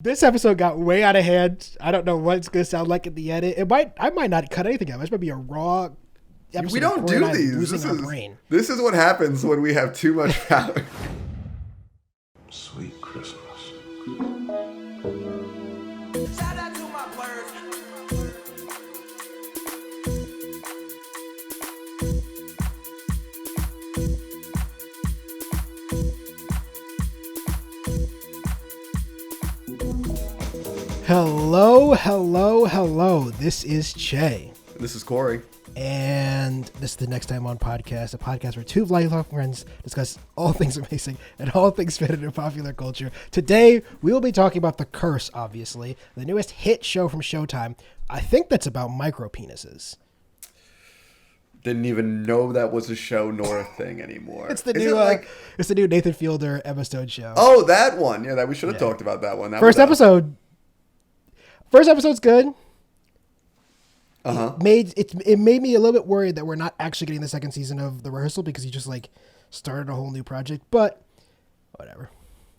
This episode got way out of hand. I don't know what it's going to sound like in the edit. I might not cut anything out. This might be a raw episode. We don't do these. This is what happens when we have too much power. Sweet Christmas. Shout out to my birds. Hello. This is Che. This is Corey. And this is the Next Time On podcast, a podcast where two lifelong friends discuss all things amazing and all things fitted in popular culture. Today, we will be talking about The Curse, obviously, the newest hit show from Showtime. I think that's about micro penises. Didn't even know that was a show nor a thing anymore. It's the new Nathan Fielder Emma Stone show. Oh, that one. Yeah, that we should have talked about that one. First episode's good. It made me a little bit worried that we're not actually getting the second season of The Rehearsal because he just started a whole new project, but whatever.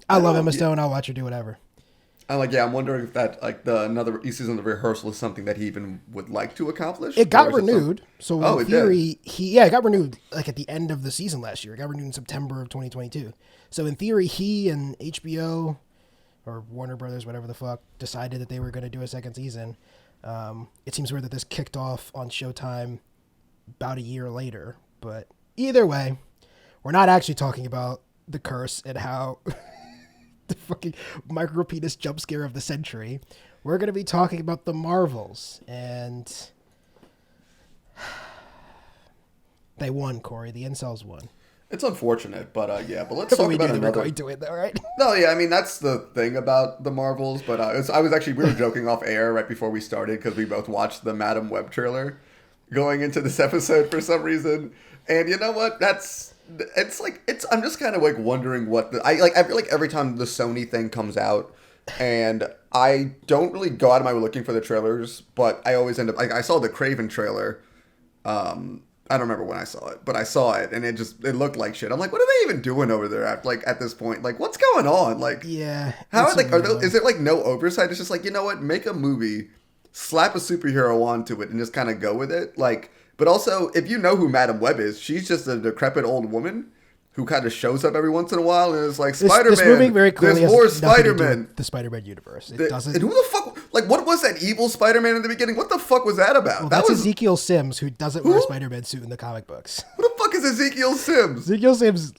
I love Emma Stone. I'll watch her do whatever. I'm wondering if that another season of The Rehearsal is something that he even would like to accomplish. It got renewed. In theory, it got renewed at the end of the season last year. It got renewed in September of 2022. So in theory, he and HBO or Warner Brothers, whatever the fuck, decided that they were going to do a second season. It seems weird that this kicked off on Showtime about a year later, but either way, we're not actually talking about The Curse and how the fucking micro penis jump scare of the century. We're going to be talking about the Marvels, and they won, Corey. The incels won. It's unfortunate, but let's talk about another. We're going to it though, right? No, yeah, I mean that's the thing about the Marvels, but we were joking off air right before we started because we both watched the Madam Web trailer going into this episode for some reason, and you know what? I'm just kind of wondering what I feel like every time the Sony thing comes out, and I don't really go out of my way looking for the trailers, but I always end up I saw the Craven trailer. I don't remember when I saw it, but I saw it and it looked like shit. I'm like, what are they even doing over there at this point? What's going on? Is there no oversight? It's just you know what? Make a movie, slap a superhero onto it and just kind of go with it. But also, if you know who Madam Web is, she's just a decrepit old woman who kind of shows up every once in a while and is like, Spider-Man, this movie very clearly there's more Spider-Man. The Spider-Man universe. It doesn't. And who the fuck, what was that evil Spider-Man in the beginning? What the fuck was that about? Well, that's Ezekiel Sims, who doesn't wear a Spider-Man suit in the comic books. Who the fuck is Ezekiel Sims? Ezekiel Sims,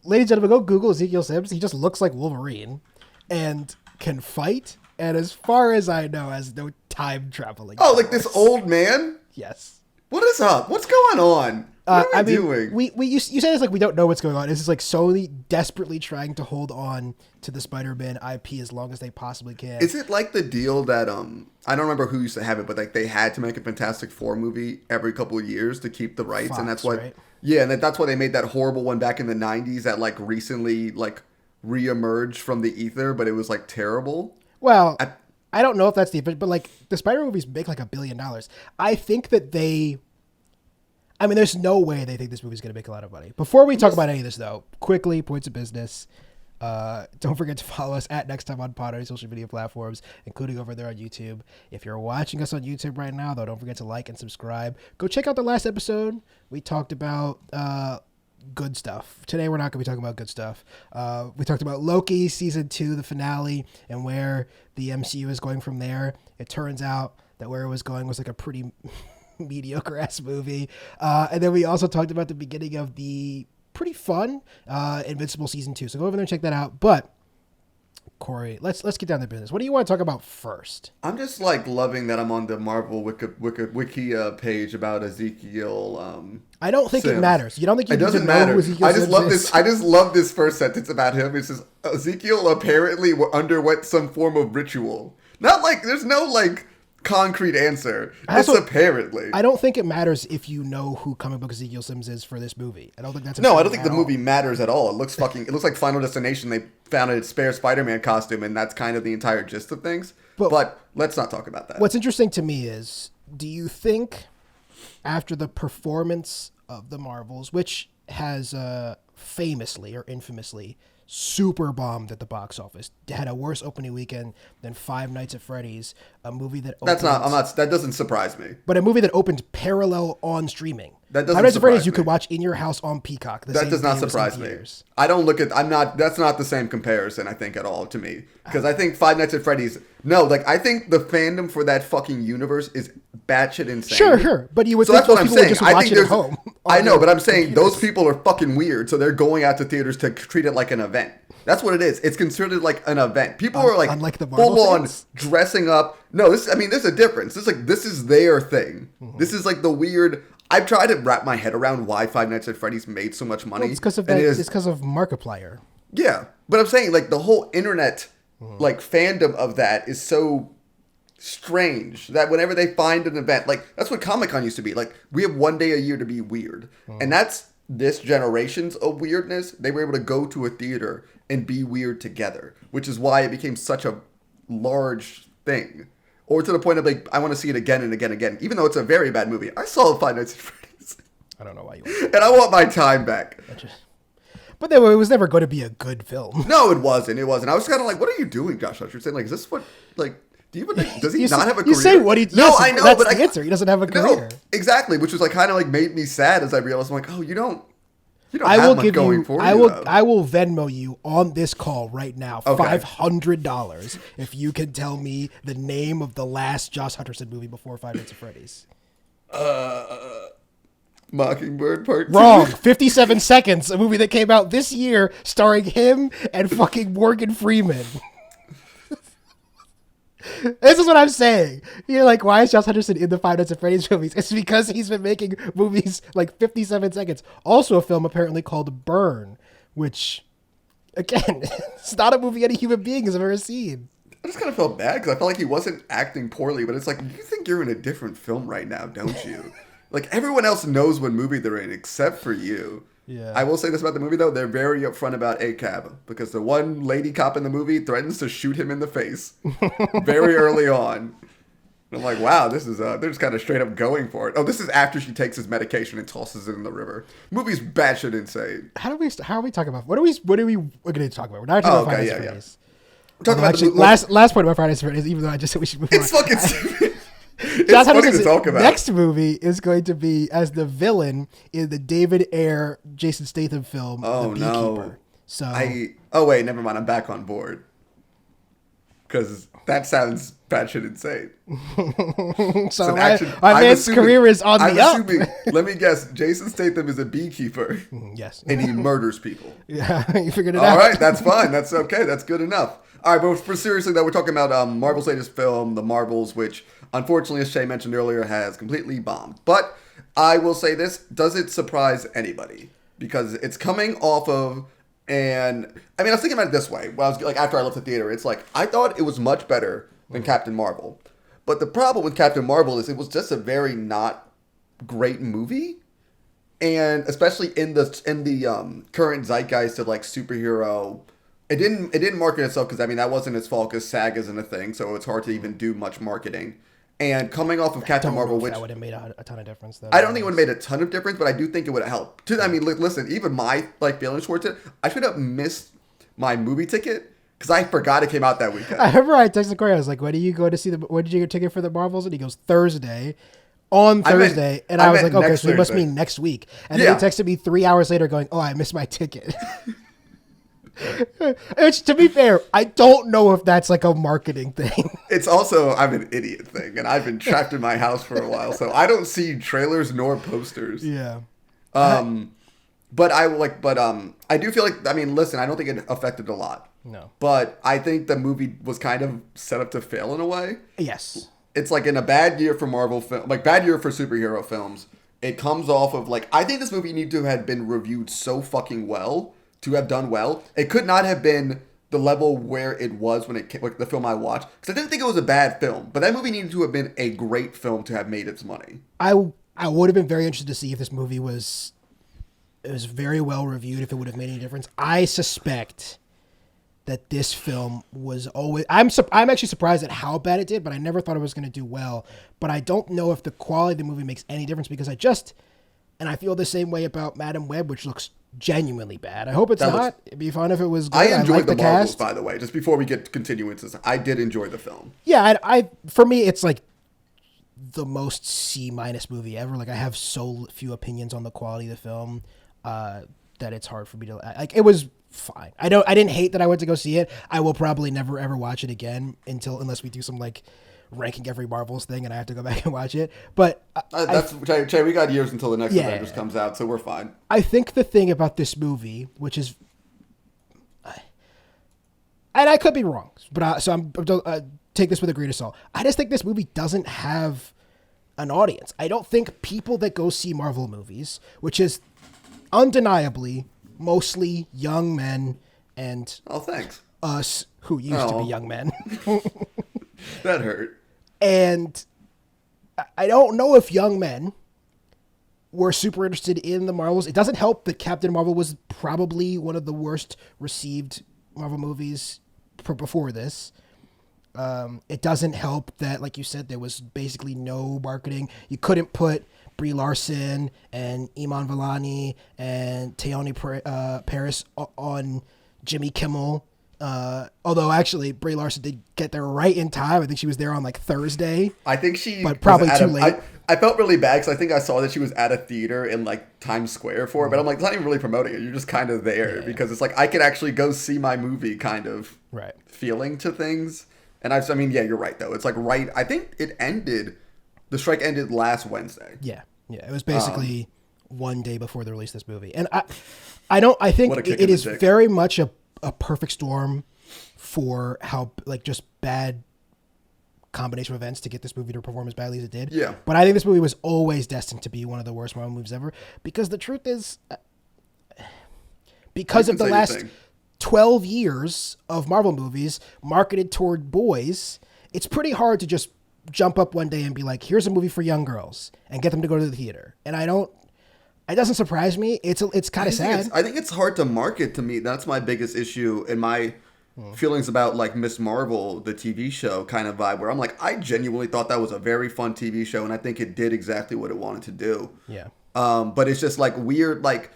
ladies and gentlemen, go Google Ezekiel Sims. He just looks like Wolverine and can fight. And as far as I know, has no time traveling. Oh, powers. This old man? Yes. What is up? What's going on? What are we doing? You say it's we don't know what's going on. It's just Sony desperately trying to hold on to the Spider-Man IP as long as they possibly can. Is it the deal that I don't remember who used to have it, but they had to make a Fantastic Four movie every couple of years to keep the rights, Fox, and that's what. Right? Yeah, and that's why they made that horrible one back in the '90s that recently reemerged from the ether, but it was terrible. Well, I don't know if that's but the Spider-Man movies make $1 billion. I think that there's no way they think this movie's going to make a lot of money. Before we talk about any of this, though, quickly, points of business. Don't forget to follow us at Next Time On Pod on our social media platforms, including over there on YouTube. If you're watching us on YouTube right now, though, don't forget to like and subscribe. Go check out the last episode. We talked about good stuff. Today, we're not going to be talking about good stuff. We talked about Loki Season 2, the finale, and where the MCU is going from there. It turns out that where it was going was a pretty mediocre ass movie. And then we also talked about the beginning of the pretty fun Invincible Season 2. So go over there and check that out. But Corey, let's get down to business. What do you want to talk about first? I'm just loving that I'm on the Marvel wiki page about Ezekiel. I don't think Sims. It matters. You don't think you it need doesn't to know matter. who Ezekiel Sims is? I just love this first sentence about him. It says Ezekiel apparently underwent some form of ritual. Not there's no concrete answer. It's apparently. I don't think it matters if you know who comic book Ezekiel Sims is for this movie. I don't think that's no. I don't think the movie matters at all. It looks like Final Destination. They found a spare Spider-Man costume, and that's kind of the entire gist of things. But let's not talk about that. What's interesting to me is, do you think after the performance of the Marvels, which has famously or infamously super bombed at the box office. Had a worse opening weekend than Five Nights at Freddy's, a movie that opened, that doesn't surprise me. but a movie that opened parallel on streaming. That doesn't Five Nights at Freddy's surprise you me. could watch in your house on Peacock. That does not surprise me. That's not the same comparison, I think, at all to me. Because I think Five Nights at Freddy's, I think the fandom for that fucking universe is batshit insane. Sure. But you would think that's what those I'm people would saying. just I watch think it at there's, home. I know, but I'm saying computers. those people are fucking weird, so they're going out to theaters to treat it like an event. That's what it is. It's considered like an event. People are like unlike the Marvel full on fans? dressing up. No, there's a difference. This is their thing. Mm-hmm. This is like the weird. I've tried to wrap my head around why Five Nights at Freddy's made so much money. Well, it's because of and that. It's because of Markiplier. Yeah, but I'm saying like the whole internet like fandom of that is so strange that whenever they find an event, like that's what Comic-Con used to be. Like we have one day a year to be weird, and that's this generation's of weirdness. They were able to go to a theater and be weird together, which is why it became such a large thing. Or to the point of like, I want to see it again and again and again, even though it's a very bad movie. I saw Five Nights at Freddy's, I don't know why you. and I want my time back. But it was never going to be a good film. No, it wasn't. It wasn't. I was kind of like, what are you doing, Josh Hutcherson? Like, is this what, like, do you even, does he You not say- have a you career? say what he- No, yes, I know, that's but the answer. He doesn't have a No, career. exactly, which was like kind of like made me sad as I realized, I'm like, oh, you don't I have will much give going you. for I you, will. though. I will Venmo you on this call right now Okay. $500 if you can tell me the name of the last Josh Hutcherson movie before Five Nights at Freddy's. Mockingbird Part 2. Wrong. 57 Seconds, a movie that came out this year starring him and fucking Morgan Freeman. This is what I'm saying. You're like, why is Josh Hutcherson in the Five Nights at Freddy's movies? It's because he's been making movies like 57 Seconds. Also a film apparently called Burn, which, again, it's not a movie any human being has ever seen. I just kind of felt bad because I felt like he wasn't acting poorly, but it's like, you think you're in a different film right now, don't you? Like, everyone else knows what movie they're in except for you. Yeah. I will say this about the movie, though. They're very upfront about ACAB because the one lady cop in the movie threatens to shoot him in the face very early on. And I'm like, wow, this is, they're just kind of straight up going for it. Oh, this is after she takes his medication and tosses it in the river. Movie's batshit insane. How are we talking about? What are we going to talk about? We're not talking about Five Nights at Freddy's. We're talking about Actually, the last point about Five Nights at Freddy's, even though I just said we should move on. It's fucking stupid. It's Josh funny to Hutcherson's talk about. next movie is going to be as the villain in the David Ayer, Jason Statham film, Oh, The Beekeeper. no. So Oh, wait, never mind. I'm back on board. Because that sounds batshit insane. so an my action- my I'm man's assuming- career is on I'm the up. assuming, let me guess, Jason Statham is a beekeeper Yes. and he murders people. Yeah, you figured it All out. right, that's fine. That's okay. That's good enough. All right, but for seriously though, we're talking about Marvel's latest film, The Marvels, which unfortunately, as Shay mentioned earlier, has completely bombed. But I will say this: does it surprise anybody? Because it's coming off of, and I mean, I was thinking about it this way. When I was like, after I left the theater, it's like I thought it was much better than Captain Marvel. But the problem with Captain Marvel is it was just a very not great movie. And especially in the current zeitgeist of like superhero, it didn't market itself because I mean that wasn't its fault because SAG isn't a thing, so it's hard to even do much marketing. And coming off of Captain Don't Marvel, know if which that would have made a ton of difference, though. I don't think it would have made a ton of difference, but I do think it would have helped. I mean, listen, even my like feelings towards it, I should have missed my movie ticket because I forgot it came out that weekend. I remember I texted Corey. I was like, "When do you go to see when did you get a ticket for the Marvels?" And he goes, "Thursday." On Thursday, and I was like, "Okay, so it must mean next week." And then he texted me 3 hours later, going, "Oh, I missed my ticket." Which, to be fair, I don't know if that's like a marketing thing. It's also I'm an idiot thing, and I've been trapped in my house for a while, so I don't see trailers nor posters. Yeah. But I do feel like I mean, listen, I don't think it affected a lot. No. But I think the movie was kind of set up to fail in a way. Yes. It's like in a bad year for Marvel film, like bad year for superhero films. It comes off of like I think this movie needed to have been reviewed so fucking well to have done well. It could not have been the level where it was when it came, like the film I watched, because I didn't think it was a bad film, but that movie needed to have been a great film to have made its money. I would have been very interested to see if this movie was very well reviewed, if it would have made any difference. I suspect that this film was always... I'm actually surprised at how bad it did, but I never thought it was going to do well. But I don't know if the quality of the movie makes any difference because And I feel the same way about Madam Web, which looks genuinely bad. I hope it's That not. looks- It'd be fun if it was good. I enjoyed like the Marvels, cast. by the way. Just before we get to continue into this, I did enjoy the film. Yeah, I for me, it's like the most C- movie ever. Like I have so few opinions on the quality of the film that it's hard for me to like. It was fine. I didn't hate that I went to go see it. I will probably never ever watch it again unless we do some like ranking every Marvels thing and I have to go back and watch it. But Che, we got years until the next Yeah. Avengers comes out, so we're fine. I think the thing about this movie, which is, and I could be wrong, but take this with a grain of salt. I just think this movie doesn't have an audience. I don't think people that go see Marvel movies, which is undeniably mostly young men and Oh, thanks. us who used to be young men. That hurt. And I don't know if young men were super interested in the Marvels. It doesn't help that Captain Marvel was probably one of the worst received Marvel movies before this. It doesn't help that, like you said, there was basically no marketing. You couldn't put Brie Larson and Iman Vellani and Teyonah Paris on Jimmy Kimmel. Although actually Brie Larson did get there right in time. I think she was there on like Thursday. I think she But probably was too late. I felt really bad because I think I saw that she was at a theater in like Times Square for it, but I'm like, it's not even really promoting it. You're just kind of there because it's like I could actually go see my movie kind of Right. feeling to things. And I mean, yeah, you're right though. It's like right. I think the strike ended last Wednesday. Yeah. It was basically one day before they released this movie. And I think What a kick it in the is dick. very much a perfect storm for how like just bad combination of events to get this movie to perform as badly as it did. Yeah. But I think this movie was always destined to be one of the worst Marvel movies ever because the truth is because You of can the say your last thing. 12 years of Marvel movies marketed toward boys, it's pretty hard to just jump up one day and be like, here's a movie for young girls and get them to go to the theater. And it doesn't surprise me. It's kind of sad. I think it's hard to market to me. That's my biggest issue in my feelings about like Miss Marvel, the TV show kind of vibe, where I'm like, I genuinely thought that was a very fun TV show, and I think it did exactly what it wanted to do. Yeah. But it's just like weird, like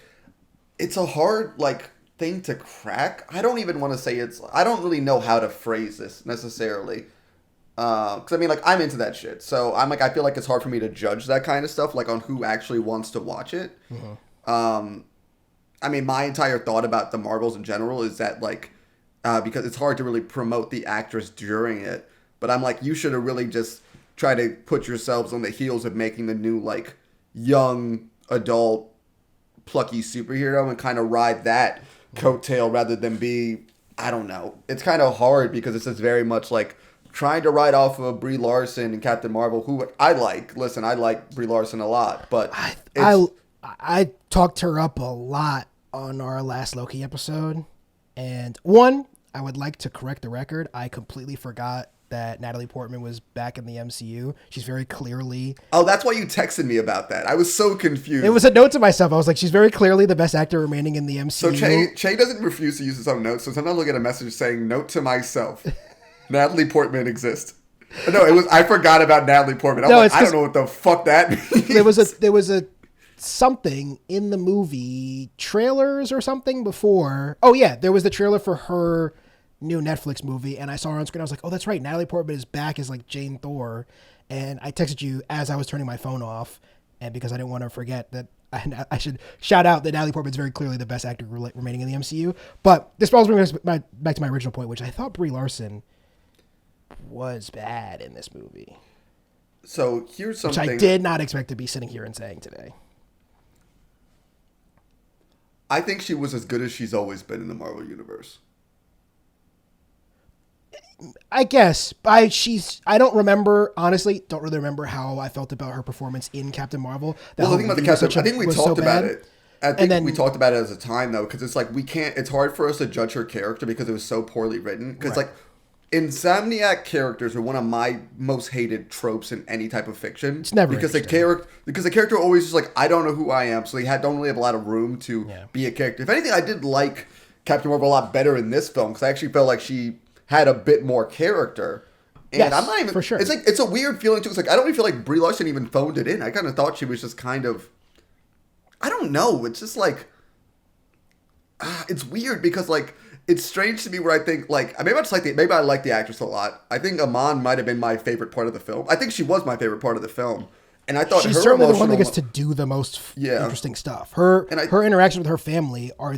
it's a hard like thing to crack. I don't even want to say I don't really know how to phrase this necessarily. Because I mean, like, I'm into that shit. So I'm like, I feel like it's hard for me to judge that kind of stuff, like on who actually wants to watch it. I mean, my entire thought about the Marvels in general is that, like, because it's hard to really promote the actress during it. But I'm like, you should have really just tried to put yourselves on the heels of making the new, like, young, adult, plucky superhero and kind of ride that coattail rather than be, I don't know. It's kind of hard because it's just very much like trying to ride off of Brie Larson and Captain Marvel, who I like. Listen, I like Brie Larson a lot, but I talked her up a lot on our last Loki episode. And one, I would like to correct the record. I completely forgot that Natalie Portman was back in the MCU. She's very clearly... Oh, that's why you texted me about that. I was so confused. It was a note to myself. I was like, she's very clearly the best actor remaining in the MCU. So Che doesn't refuse to use his own notes, so sometimes I'll get a message saying, note to myself, Natalie Portman exists. No, I forgot about Natalie Portman. I'm like, I don't know what the fuck that means. There was a something in the movie trailers or something before. Oh yeah, there was the trailer for her new Netflix movie, and I saw her on screen. I was like, oh, that's right, Natalie Portman is back as like Jane Thor. And I texted you as I was turning my phone off, and because I didn't want to forget that I should shout out that Natalie Portman is very clearly the best actor remaining in the MCU. But this brings me back to my original point, which I thought Brie Larson was bad in this movie. So here's something which I did not expect to be sitting here and saying today. I think she was as good as she's always been in the Marvel Universe. I guess. I don't remember, honestly, don't really remember how I felt about her performance in Captain Marvel. Well, the thing about the Captain, I think we talked about it. I think we talked about it as a time, though, because it's like it's hard for us to judge her character because it was so poorly written. Because, like, Insomniac characters are one of my most hated tropes in any type of fiction. It's never because the character always is like, I don't know who I am, so they don't really have a lot of room to be a character. If anything, I did like Captain Marvel a lot better in this film because I actually felt like she had a bit more character. And yes, I'm not even for sure. It's a weird feeling too. It's like I don't even feel like Brie Larson even phoned it in. I kind of thought she was just kind of I don't know. It's just like it's weird because like it's strange to me where I think like maybe I like the actress a lot. I think Aman might have been my favorite part of the film. I think she was my favorite part of the film, and I thought She's her certainly the one that emotional gets to do the most Yeah. interesting stuff. Her And her interactions with her family are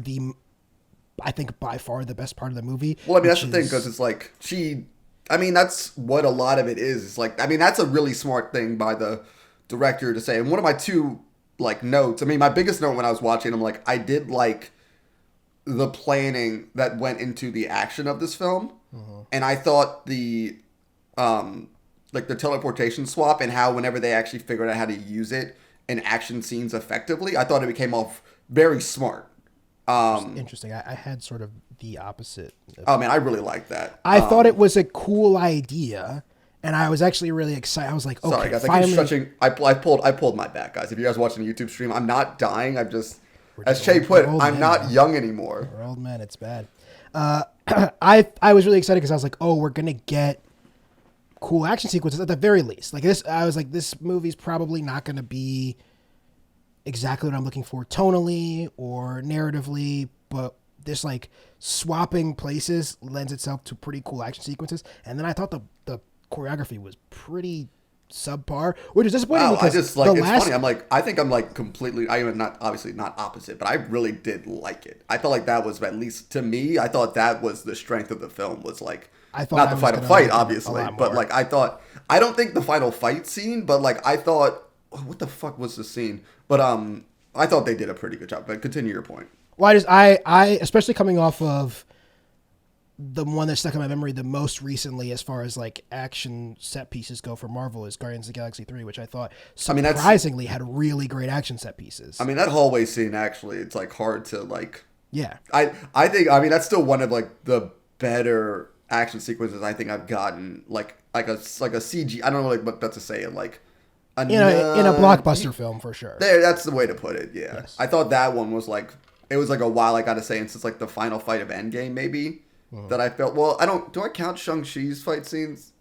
I think by far the best part of the movie. Well, I mean, that's which the thing, is- because it's like I mean, that's what a lot of it is. It's like, I mean, that's a really smart thing by the director to say. And one of my two, like, notes, I mean, my biggest note when I was watching, I'm like, I did like the planning that went into the action of this film. And I thought like the teleportation swap and how whenever they actually figured out how to use it in action scenes effectively, I thought it came off very smart. interesting. I had sort of the opposite. Oh man, I really like that. I thought it was a cool idea, and I was actually really excited. I was like, okay, Sorry guys, I keep finally. stretching. I pulled my back, guys. If you guys watching the YouTube stream, I'm not dying. I'm just, as Che put, old I'm men, not man. young anymore. We're old men. It's bad. I was really excited because I was like, oh, we're gonna get cool action sequences at the very least. Like this, I was like, this movie's probably not gonna be exactly what I'm looking for tonally or narratively, but this like swapping places lends itself to pretty cool action sequences. And then I thought the choreography was pretty subpar, which is disappointing Wow, I because just like the it's last funny. I'm like, I think I'm like completely. I am not obviously not opposite, but I really did like it. I felt like that was at least to me. I thought that was the strength of the film. Was like I thought not I the was final gonna fight, like it a obviously, lot but more. like I thought. I don't think the final fight scene, but like I thought, what the fuck was the scene? But I thought they did a pretty good job. But continue your point. Well, I especially coming off of the one that stuck in my memory the most recently as far as like action set pieces go for Marvel is Guardians of the Galaxy 3, which I thought mean, that's- surprisingly had really great action set pieces. I mean, that hallway scene actually, it's like hard to like. Yeah. I think I mean that's still one of like the better action sequences I think I've gotten like a CG. I don't know like what to say like In a blockbuster film for sure. There, that's the way to put it. Yeah, Yes. I thought that one was like it was like a while. I gotta say, and since like the final fight of Endgame, maybe that I felt. Well, I don't. Do I count Shang-Chi's fight scenes?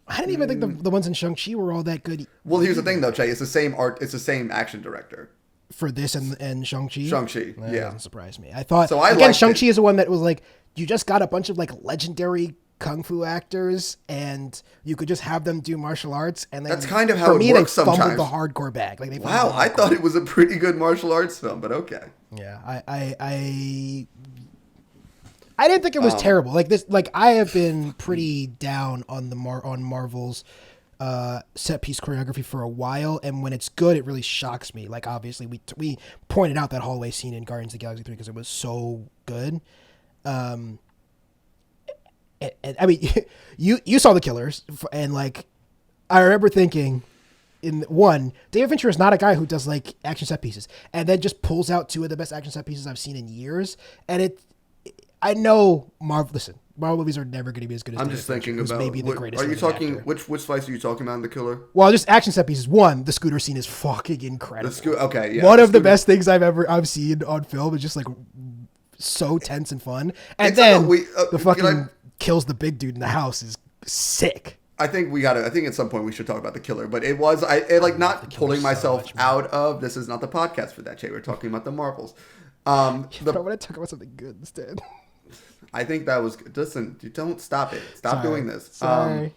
I didn't even think the ones in Shang-Chi were all that good Well, here's the thing though, Che. It's the same art. It's the same action director. for this and Shang-Chi. Shang-Chi, That yeah. doesn't surprise me. I thought, So I again, liked Shang-Chi it. is the one that was like, you just got a bunch of like legendary kung fu actors and you could just have them do martial arts. And then That's kind of how for it me, works they fumbled sometimes. the hardcore bag. Like they Wow, fumbled the I hardcore. thought it was a pretty good martial arts film, but okay. Yeah, I didn't think it was terrible. Like this, like I have been pretty down on on Marvel's set piece choreography for a while, and when it's good, it really shocks me. Like obviously, we pointed out that hallway scene in Guardians of the Galaxy 3 because it was so good. And I mean, you saw the Killers, and like I remember thinking. In one, David Fincher is not a guy who does like action set pieces and then just pulls out two of the best action set pieces I've seen in years. And I know Marvel movies are never going to be as good as I'm David just Fincher, thinking who's about. maybe the greatest. Are you living talking actor. which fights are you talking about in The Killer? Well, just action set pieces. One, the scooter scene is fucking incredible. Okay, yeah. One the of the scooter- best things I've seen on film. Is just like so tense and fun. And It's then like the can I- fucking kills the big dude in the house is sick. I think I think at some point we should talk about The Killer, but it like not Killer pulling so myself much, man. out of. This is not the podcast for that, Jay. We're talking about the Marvels. But I want to talk about something good instead. I think that was. Listen, you don't stop it. Stop doing this. Sorry.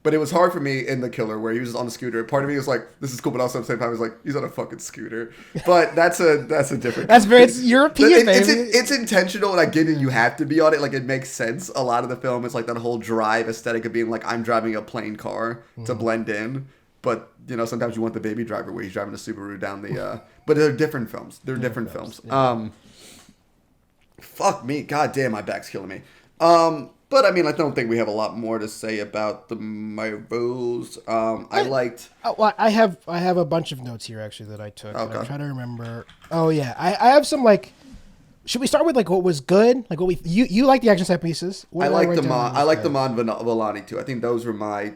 But it was hard for me in The Killer where he was on a scooter. Part of me was like, "This is cool," but also at the same time, I was like, "He's on a fucking scooter." But that's a different. It's European, baby. It's intentional, and I get it. You have to be on it. Like it makes sense. A lot of the film is like that whole drive aesthetic of being like, I'm driving a plain car to blend in. But sometimes you want the Baby Driver where he's driving a Subaru down the. But they're different films. They're different films. Yeah. Fuck me, god damn, my back's killing me. But I mean, I don't think we have a lot more to say about the Marvels. I liked. Oh, well, I have a bunch of notes here actually that I took. And Okay. I'm trying to remember. Oh yeah, I have some like. Should we start with like what was good? Like what you like the action set pieces? What I did like write the down Mon. that I was like the good? Mon Villani too. I think those are my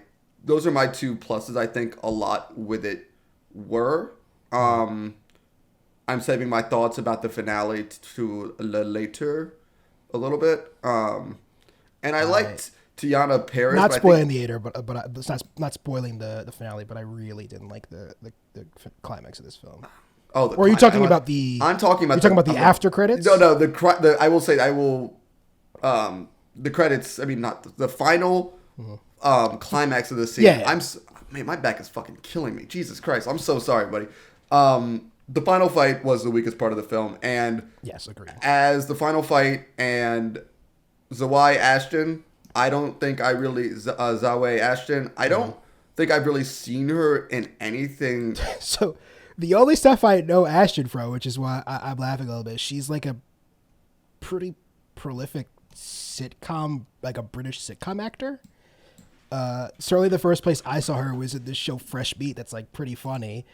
two pluses. I think a lot with it were. I'm saving my thoughts about the finale to later, a little bit. And I liked Tiana Paris. Not but I spoiling think, the Ader, but it's not spoiling the finale. But I really didn't like the climax of this film. Oh, Or are you talking about the? I'm talking about. You're talking about the after credits. No. The I will say I will. The credits. I mean, not the final. Climax of the scene. Yeah. Man, my back is fucking killing me. Jesus Christ, I'm so sorry, buddy. The final fight was the weakest part of the film, and yes, agreed. As the final fight and Zawai Ashton, I don't think I really Zawai Ashton. I don't think I've really seen her in anything. So, the only stuff I know Ashton from, which is why I'm laughing a little bit, she's like a pretty prolific sitcom, like a British sitcom actor. Certainly the first place I saw her was in this show Fresh Meat that's like pretty funny.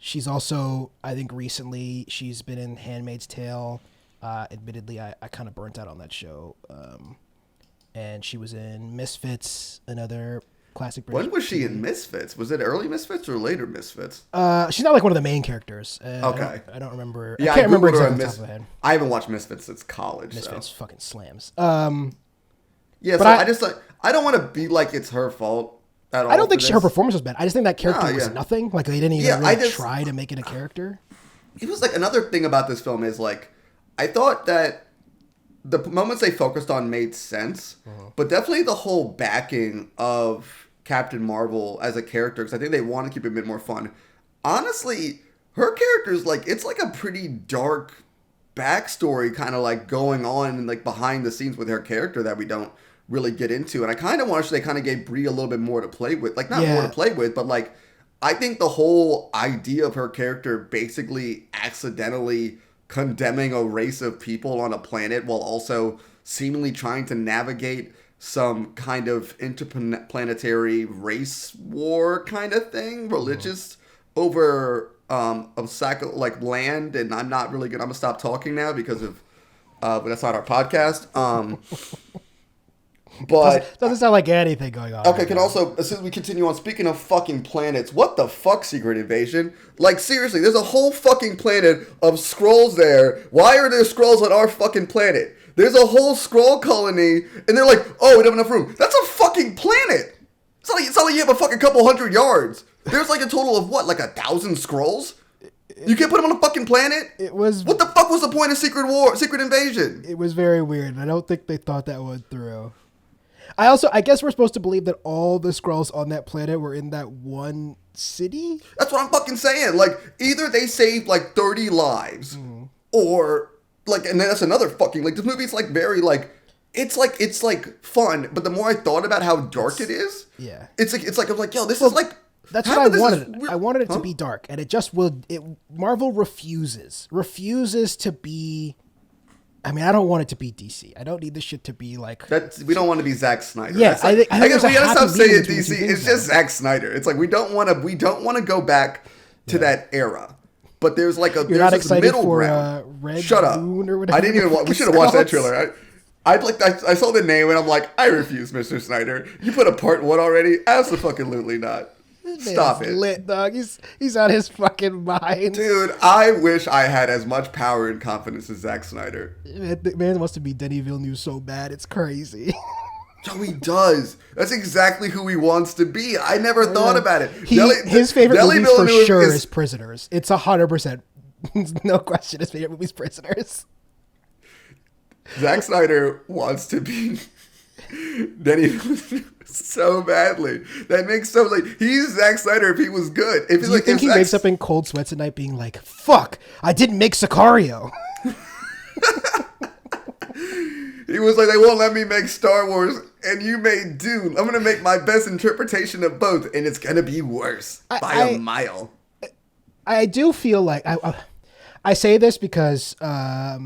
She's also, I think recently she's been in Handmaid's Tale. Admittedly, I kind of burnt out on that show. And she was in Misfits, another classic British. When was she in Misfits? Was it early Misfits or later Misfits? She's not like one of the main characters. Okay. I don't remember. Yeah, I can't remember Googled her exactly on off the top of my head. I haven't watched Misfits since college. Misfits fucking slams. Yeah, but so I just like I don't want to be like it's her fault at all. I don't think her performance was bad. I just think that character was yeah. nothing. Like they didn't even really try to make it a character. It was like another thing about this film is like I thought that the moments they focused on made sense, but definitely the whole backing of Captain Marvel as a character, because I think they want to keep it a bit more fun. Honestly, her character's like it's like a pretty dark backstory kind of like going on and like behind the scenes with her character that we don't really get into, and I kind of wish they kind of gave Brie a little bit more to play with, like not more to play with, but like I think the whole idea of her character basically accidentally condemning a race of people on a planet while also seemingly trying to navigate some kind of interplanetary race war kind of thing, religious over like land, and I'm not really good. I'm gonna stop talking now because of but that's not our podcast. But doesn't sound like anything going on. Okay, also, as soon as we continue on, speaking of fucking planets, what the fuck, Secret Invasion? Like, seriously, there's a whole fucking planet of Skrulls there. Why are there Skrulls on our fucking planet? There's a whole Skrull colony, and they're like, oh, we don't have enough room. That's a fucking planet! It's not like you have a fucking couple 100 yards. There's like a total of what, like 1,000 Skrulls? You can't put them on a fucking planet? What the fuck was the point of Secret Invasion? It was very weird. I don't think they thought that one through. I guess we're supposed to believe that all the Skrulls on that planet were in that one city? That's what I'm fucking saying. Like, either they saved like 30 lives, or like, and that's another fucking, like, this movie's like very like, it's like fun, but the more I thought about how dark it is, it's like I'm like, yo, this is like, that's what I wanted. I wanted it to be dark, and it just will. Marvel refuses to be. I mean, I don't want it to be DC. I don't need this shit to be like. We don't want to be Zack Snyder. Yeah, like, I guess we gotta stop saying DC. It's just Zack Snyder. It's like we don't want to go back to that era. But there's like You're not excited middle for ground. Red Shut up! Moon or whatever I didn't even. We should have watched that trailer. I saw the name and I'm like, I refuse, Mr. Snyder. You put a part 1 already? Absolutely not. Stop it. Lit, dog. He's on his fucking mind. Dude, I wish I had as much power and confidence as Zack Snyder. Man wants to be Denis Villeneuve so bad, it's crazy. No, he does. That's exactly who he wants to be. I never thought about it. His favorite movie for sure is Prisoners. It's 100%. No question his favorite movie is Prisoners. Zack Snyder wants to be Denis Villeneuve so badly. That makes so like he's Zack Snyder if he was good. If Do you think he wakes up in cold sweats at night being like, "Fuck, I didn't make Sicario." He was like, "They won't let me make Star Wars, and you made Dune. I'm gonna make my best interpretation of both, and it's gonna be worse by a mile." I do feel like I say this because I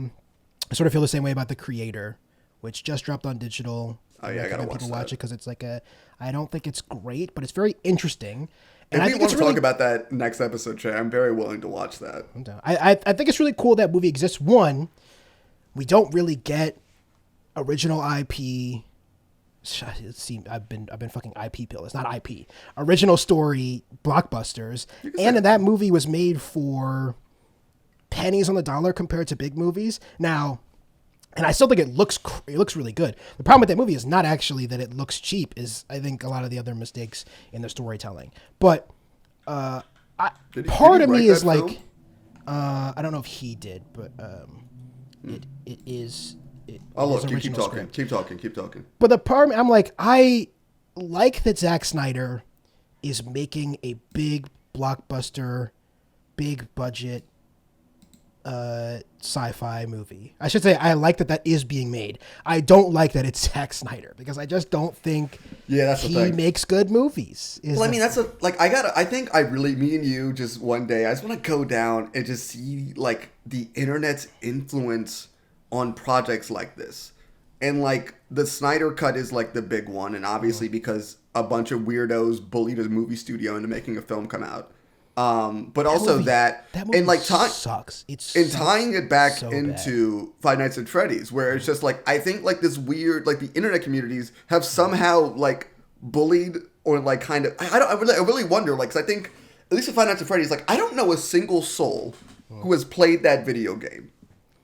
sort of feel the same way about The Creator, which just dropped on digital. Oh yeah, I gotta watch it because it's like I don't think it's great, but it's very interesting. And if we want to talk about that next episode, Trey, I'm very willing to watch that. I think it's really cool that movie exists. One, we don't really get original IP. I've been fucking IP pill. It's not IP. Original story blockbusters, and that movie was made for pennies on the dollar compared to big movies. Now. And I still think it looks really good. The problem with that movie is not actually that it looks cheap, is I think a lot of the other mistakes in the storytelling. But Part of write me is that like, film? I don't know if he did, but it is. Oh, it is look, keep original talking. script. Keep talking. But the part of me, I'm like, I like that Zack Snyder is making a big blockbuster, big budget sci-fi movie. I should say I like that is being made. I don't like that it's Zack Snyder because I just don't think That's the he thing. makes good movies. Well, I mean, I think I really, me and you, just one day, I just want to go down and just see, like, the internet's influence on projects like this. And, like, the Snyder Cut is, like, the big one, and obviously because a bunch of weirdos bullied a movie studio into making a film come out. But also that movie and, like, sucks. Tying it back so into Five Nights at Freddy's, where it's just, like, I think, like, this weird, like, the internet communities have somehow, like, bullied or like kind of I really wonder, like, 'cause I think at least with Five Nights at Freddy's, like, I don't know a single soul who has played that video game,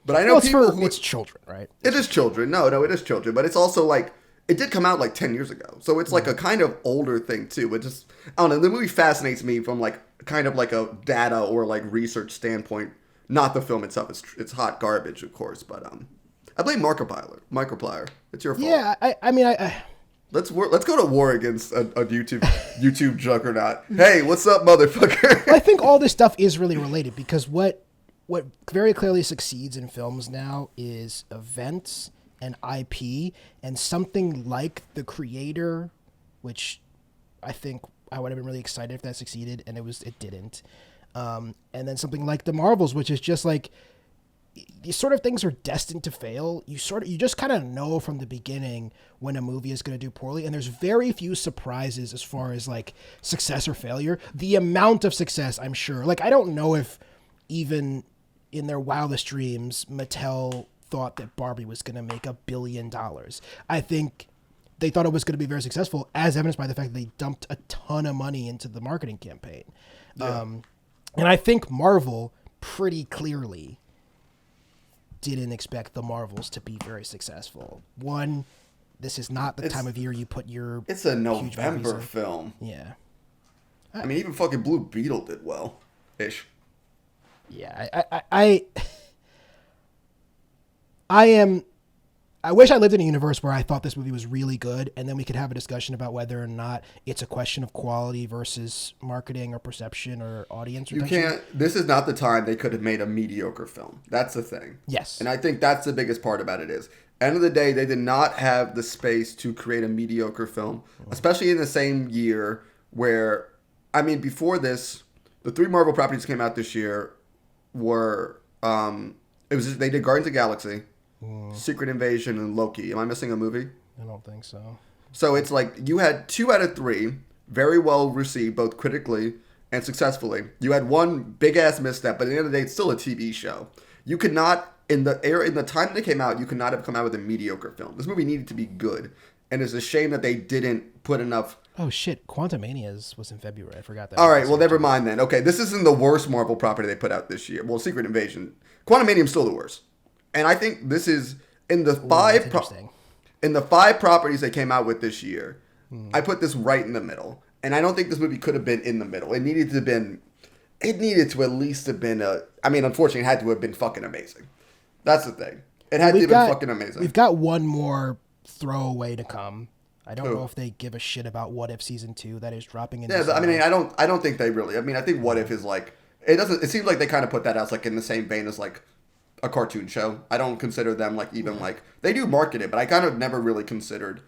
but I know it's children, right? It is children. No, it is children, but it's also like it did come out like 10 years ago, so it's like a kind of older thing too. But just I don't know. The movie fascinates me from like kind of like a data or like research standpoint, not the film itself. It's hot garbage, of course, but I blame Markiplier. It's your fault. Yeah, I mean Let's go to war against a YouTube juggernaut. Hey, what's up, motherfucker? I think all this stuff is really related because what very clearly succeeds in films now is events and IP and something like The Creator, which I think I would have been really excited if that succeeded, and it didn't. And then something like The Marvels, which is just like these sort of things are destined to fail. You just kind of know from the beginning when a movie is going to do poorly, and there's very few surprises as far as like success or failure. The amount of success, I'm sure, like I don't know if even in their wildest dreams Mattel thought that Barbie was going to make $1 billion. I think they thought it was going to be very successful, as evidenced by the fact that they dumped a ton of money into the marketing campaign. Yeah. And I think Marvel pretty clearly didn't expect the Marvels to be very successful. One, this is not the time of year you put your It's a huge November movies in. film. Yeah. I mean, even fucking Blue Beetle did well, ish. Yeah, I wish I lived in a universe where I thought this movie was really good, and then we could have a discussion about whether or not it's a question of quality versus marketing or perception or audience You retention. can't. This is not the time they could have made a mediocre film. That's the thing. Yes. And I think that's the biggest part about it is, end of the day, they did not have the space to create a mediocre film, especially in the same year where, I mean, before this, the 3 Marvel properties came out this year were, they did Guardians of the Galaxy, Secret Invasion, and Loki. Am I missing a movie? I don't think so. So it's like you had 2 out of 3 very well received, both critically and successfully. You had one big ass misstep, but at the end of the day, it's still a TV show. You could not, in the time they came out, you could not have come out with a mediocre film. This movie needed to be good, and it's a shame that they didn't put enough. Oh shit, Quantumania's was in February. I forgot that. All right, well, never mind then. Okay, this isn't the worst Marvel property they put out this year. Well, Secret Invasion, Quantumanium's still the worst, and I think this is in the in the 5 properties they came out with this year. I put this right in the middle, and I don't think this movie could have been in the middle. It needed to at least have been unfortunately, it had to have been fucking amazing. That's the thing. It had to have been fucking amazing. We've got one more throwaway to come. I don't know if they give a shit about What If Season 2 that is dropping in. Yeah, I mean, I don't think they really. I mean, I think What If is like it doesn't. It seems like they kind of put that out like in the same vein as like a cartoon show. I don't consider them like even like they do market it, but I kind of never really considered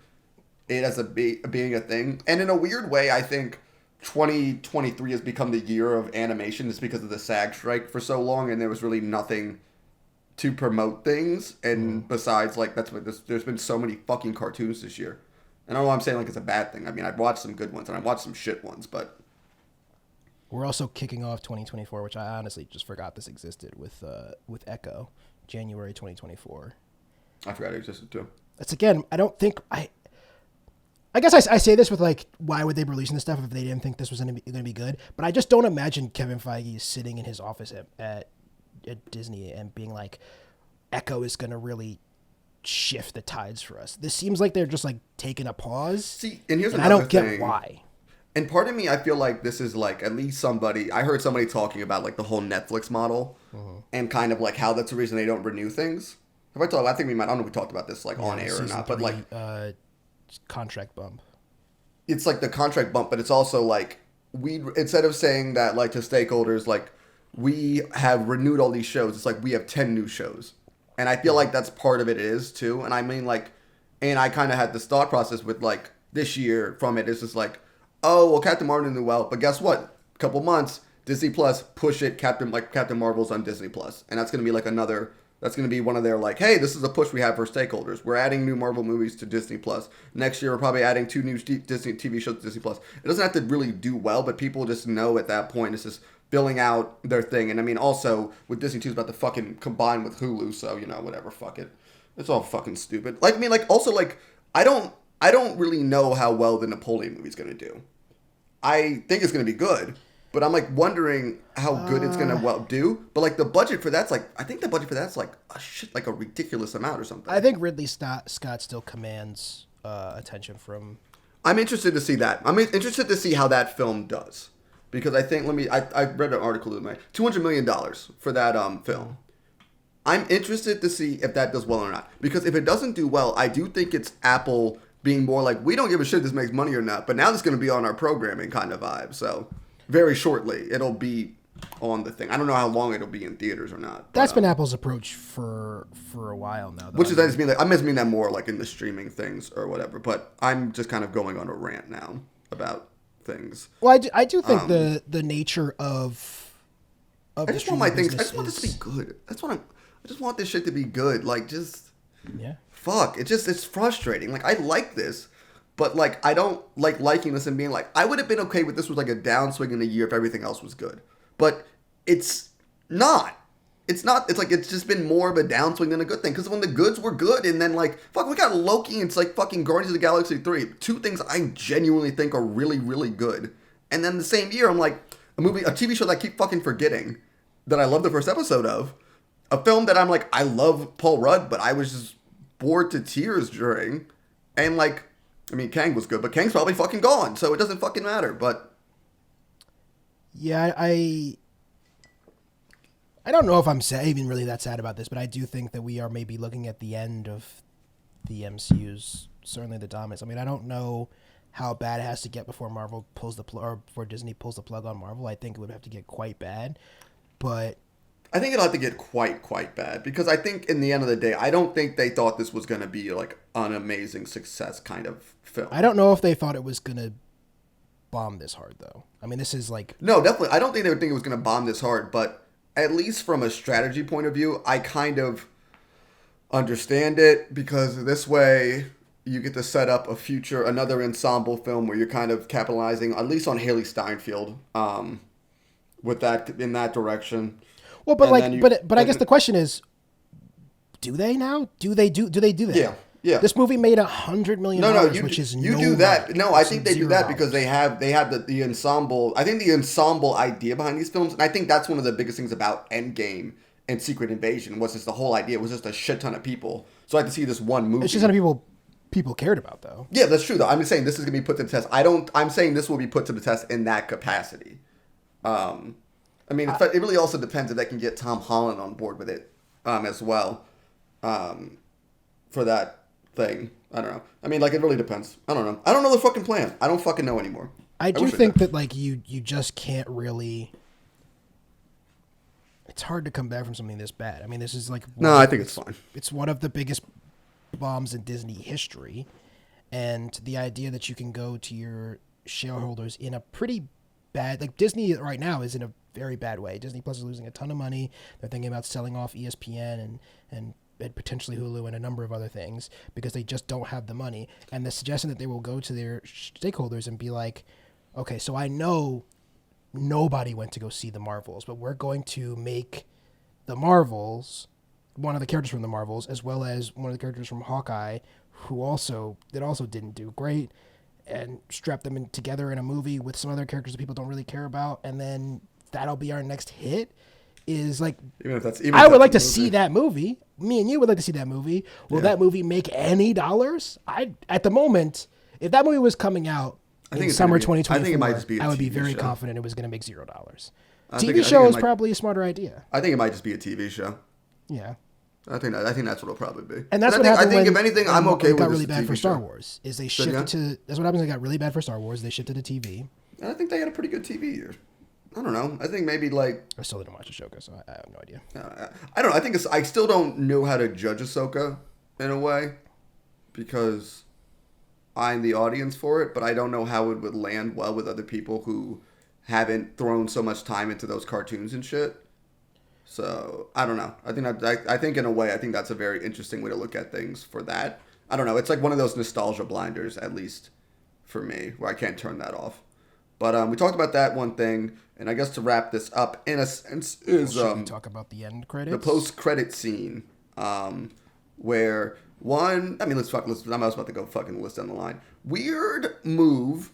it as being a thing. And in a weird way, I think 2023 has become the year of animation just because of the SAG strike for so long, and there was really nothing to promote things. And besides, like there's been so many fucking cartoons this year. And I don't know what I'm saying like it's a bad thing. I mean, I've watched some good ones and I've watched some shit ones, but we're also kicking off 2024, which I honestly just forgot this existed with Echo, January 2024. I forgot it existed too. That's again, I don't think I guess I say this with like, why would they be releasing this stuff if they didn't think this was going to be good? But I just don't imagine Kevin Feige sitting in his office at Disney and being like, Echo is going to really shift the tides for us. This seems like they're just like taking a pause. See, and here's and another I don't thing. get why. And part of me, I feel like this is like at least I heard somebody talking about like the whole Netflix model and kind of like how that's the reason they don't renew things. Have I told? I think we might. I don't know if we talked about this like on air or not, but like contract bump. It's like the contract bump, but it's also like instead of saying that like to stakeholders like we have renewed all these shows, it's like we have 10 new shows, and I feel like that's part of it is too. And I mean like, and I kind of had this thought process with like this year from it. It's just like, oh well, Captain Marvel did well, but guess what? A couple months, Disney Plus push it. Captain Marvel's on Disney Plus, and that's gonna be like another. That's going to be one of their like, hey, this is a push we have for stakeholders. We're adding new Marvel movies to Disney Plus. Next year, we're probably adding 2 new Disney TV shows to Disney Plus. It doesn't have to really do well, but people just know at that point it's just filling out their thing. And I mean, also with Disney 2 is about to fucking combine with Hulu, so you know, whatever, fuck it. It's all fucking stupid. Like I mean, like also like I don't really know how well the Napoleon movie's going to do. I think it's going to be good. But I'm like wondering how good it's gonna do. But like the budget for that's like I think the budget for that's like a ridiculous amount or something. I think Ridley Scott still commands attention from. I'm interested to see that. I'm interested to see how that film does because I think I read an article in my $200 million for that film. I'm interested to see if that does well or not because if it doesn't do well, I do think it's Apple being more like we don't give a shit if this makes money or not. But now it's gonna be on our programming kind of vibe. So. Very shortly, it'll be on the thing. I don't know how long it'll be in theaters or not. That's been Apple's approach for a while now. Though. Which is I just mean that more like in the streaming things or whatever. But I'm just kind of going on a rant now about things. Well, I do think the nature of I just want my things. I just want this to be good. I just want this shit to be good. Like just fuck. It's frustrating. Like I like this. But, like, I don't like liking this and being like, I would have been okay with this was like a downswing in a year if everything else was good. But it's not. It's not. It's like it's just been more of a downswing than a good thing. Because when the goods were good and then, like, fuck, we got Loki and it's like fucking Guardians of the Galaxy 3. 2 things I genuinely think are really, really good. And then the same year, I'm like, a TV show that I keep fucking forgetting that I love the first episode of. A film that I'm like, I love Paul Rudd, but I was just bored to tears during. And, like... I mean, Kang was good, but Kang's probably fucking gone, so it doesn't fucking matter, but... Yeah, I don't know if I'm even really that sad about this, but I do think that we are maybe looking at the end of the MCU's, certainly the dominance. I mean, I don't know how bad it has to get before Marvel pulls the plug, or before Disney pulls the plug on Marvel. I think it would have to get quite bad, but... I think it'll have to get quite bad because I think in the end of the day, I don't think they thought this was going to be like an amazing success kind of film. I don't know if they thought it was going to bomb this hard though. I mean, this is like... No, definitely. I don't think they would think it was going to bomb this hard, but at least from a strategy point of view, I kind of understand it because this way you get to set up another ensemble film where you're kind of capitalizing at least on Haley Steinfeld with that in that direction. Well, but like, but I guess the question is, do they now? Do they do that? Yeah, yeah. This movie made $100 million, which is you do that. No, I think they do that because they have the ensemble. I think the ensemble idea behind these films, and I think that's one of the biggest things about Endgame and Secret Invasion was just the whole idea. It was just a shit ton of people. So I had to see this one movie. It's just a ton of people cared about though. Yeah, that's true though. I'm just saying this is gonna be put to the test. I'm saying this will be put to the test in that capacity. I mean, it really also depends if they can get Tom Holland on board with it as well for that thing. I don't know. I mean, like, it really depends. I don't know. I don't know the fucking plan. I don't fucking know anymore. I do think that, like, you just can't really... It's hard to come back from something this bad. I mean, this is like... No, I think it's fine. It's one of the biggest bombs in Disney history. And the idea that you can go to your shareholders in a pretty bad... Like, Disney right now is in a very bad way. Disney Plus is losing a ton of money. They're thinking about selling off ESPN and potentially Hulu and a number of other things because they just don't have the money. And the suggestion that they will go to their stakeholders and be like, okay, so I know nobody went to go see the Marvels, but we're going to make the Marvels, one of the characters from the Marvels, as well as one of the characters from Hawkeye, who also didn't do great, and strap them together in a movie with some other characters that people don't really care about, and then that'll be our next hit. Is like, I would like to see that movie. Me and you would like to see that movie. Will that movie make any dollars? At the moment, if that movie was coming out, I in think it's summer gonna be- 2024, I think it might just be a I would be TV very show. confident it was going to make $0. I think TV show it is might- probably a smarter idea. I think it might just be a TV show. Yeah. I think that's what it'll probably be. And that's I what think, happened I think when if anything, when I'm okay it with got this really bad TV for Star show. Wars. Is they Say it shifted again? to that's what happens when it got really bad for Star Wars. They shifted to TV. And I think they had a pretty good TV year. I don't know. I think maybe like I still didn't watch Ahsoka, so I have no idea. I don't know. I think I still don't know how to judge Ahsoka in a way because I'm the audience for it, but I don't know how it would land well with other people who haven't thrown so much time into those cartoons and shit. So I don't know. I think in a way, I think that's a very interesting way to look at things for that. I don't know. It's like one of those nostalgia blinders, at least for me, where I can't turn that off. But we talked about that one thing, and I guess to wrap this up, in a sense, is Should we talk about the end credits? the post-credit scene, where one. I mean, let's. I'm about to go fucking list down the line. Weird move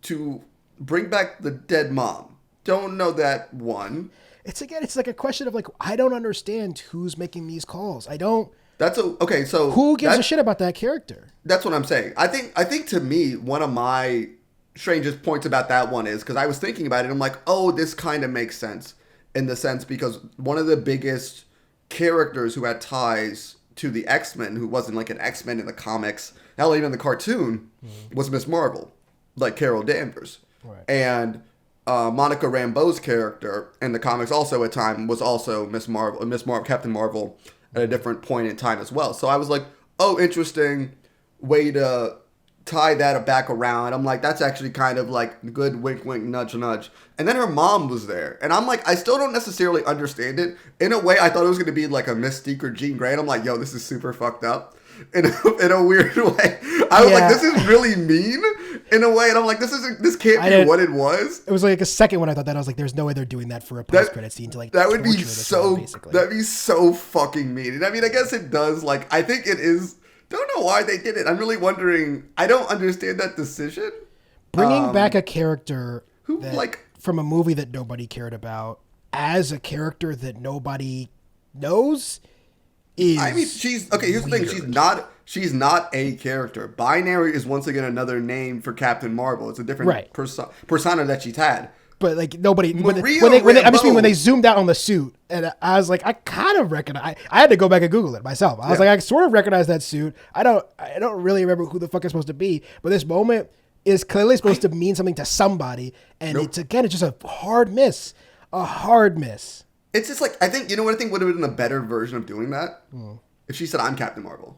to bring back the dead mom. Don't know that one. It's like a question of like I don't understand who's making these calls. I don't. Okay. So Who gives a shit about that character? That's what I'm saying. I think to me, one of my strangest points about that one is because I was thinking about it. I'm like, oh, this kind of makes sense in the sense because one of the biggest characters who had ties to the X-Men, who wasn't like an X-Men in the comics, hell, even in the cartoon, was Miss Marvel, like Carol Danvers. Right. And Monica Rambeau's character in the comics also at time was also Miss Marvel, Captain Marvel at a different point in time as well. So I was like, oh, interesting way to tie that back around. I'm like, that's actually kind of like good wink, wink, nudge, nudge. And then her mom was there. And I'm like, I still don't necessarily understand it. In a way, I thought it was going to be like a Mystique or Jean Grey. And I'm like, yo, this is super fucked up in a weird way. I was like, this is really mean in a way. And I'm like, this can't be what it was. It was like a second when I thought that. I was like, there's no way they're doing that for a post-credit scene to like that would be torture this so woman, basically. that'd be so fucking mean. And I mean, I guess it does. Like, I think it is. Don't know why they did it. I'm really wondering. I don't understand that decision. Bringing back a character who that, like from a movie that nobody cared about as a character that nobody knows is. I mean, she's okay. Here's the thing: she's not a character. Binary is once again another name for Captain Marvel. It's a different persona that she's had. But like nobody, when they zoomed out on the suit, and I was like, I kind of recognize. I had to go back and Google it myself. I was like, I sort of recognize that suit. I don't really remember who the fuck it's supposed to be. But this moment is clearly supposed to mean something to somebody, and it's just a hard miss. A hard miss. It's just like I think what I think would have been a better version of doing that if she said I'm Captain Marvel.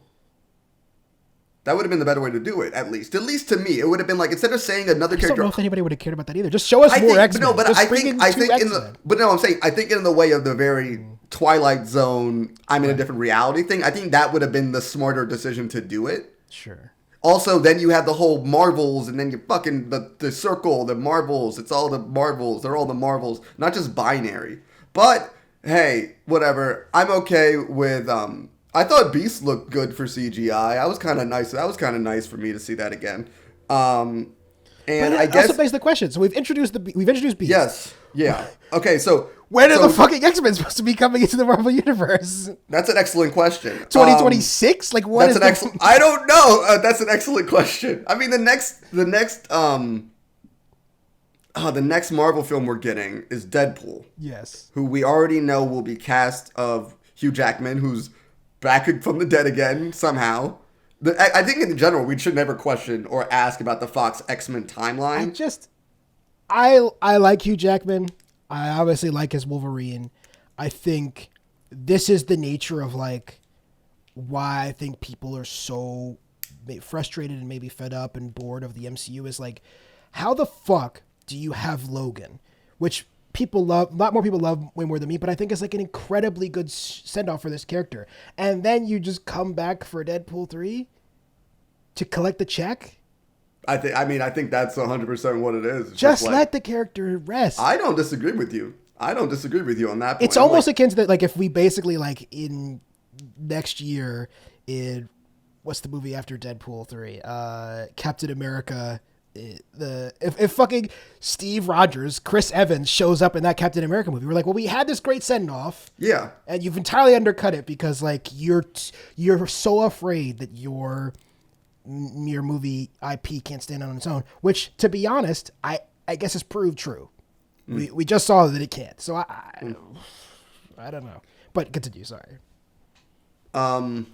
That would have been the better way to do it, at least. At least to me, it would have been like instead of saying another character. I don't know if anybody would have cared about that either. Just show us more X-Men. I think in the way of the very Twilight Zone, I'm in a different reality thing. I think that would have been the smarter decision to do it. Sure. Also, then you have the whole Marvels, and then you fucking the circle, the Marvels. It's all the Marvels. They're all the Marvels, not just binary. But hey, whatever. I'm okay with. I thought Beast looked good for CGI. I was kind of nice. That was kind of nice for me to see that again. And but I guess also begs the question. So we've introduced Beast. Yes. Yeah. Okay. So when are the fucking X-Men supposed to be coming into the Marvel universe? That's an excellent question. 2026? Like what? I don't know. That's an excellent question. I mean, the next Marvel film we're getting is Deadpool. Yes. Who we already know will be cast of Hugh Jackman, who's back from the dead again somehow. I think in general we should never question or ask about the Fox X-Men timeline. I like Hugh Jackman. I obviously like his Wolverine. I think this is the nature of like why I think people are so frustrated and maybe fed up and bored of the MCU is like, how the fuck do you have Logan, which people love, a lot more people love way more than me, but I think it's like an incredibly good send-off for this character. And then you just come back for Deadpool 3 to collect the check? I think that's 100% what it is. It's just let the character rest. I don't disagree with you. on that point. It's almost akin to that, like if we basically like in next year in, what's the movie after Deadpool 3? Captain America. If fucking Steve Rogers, Chris Evans shows up in that Captain America movie, we're like, well, we had this great send off, and you've entirely undercut it because like you're so afraid that your mere movie IP can't stand on its own, which, to be honest, I guess has proved true. We just saw that it can't. So I don't know. But continue, sorry. I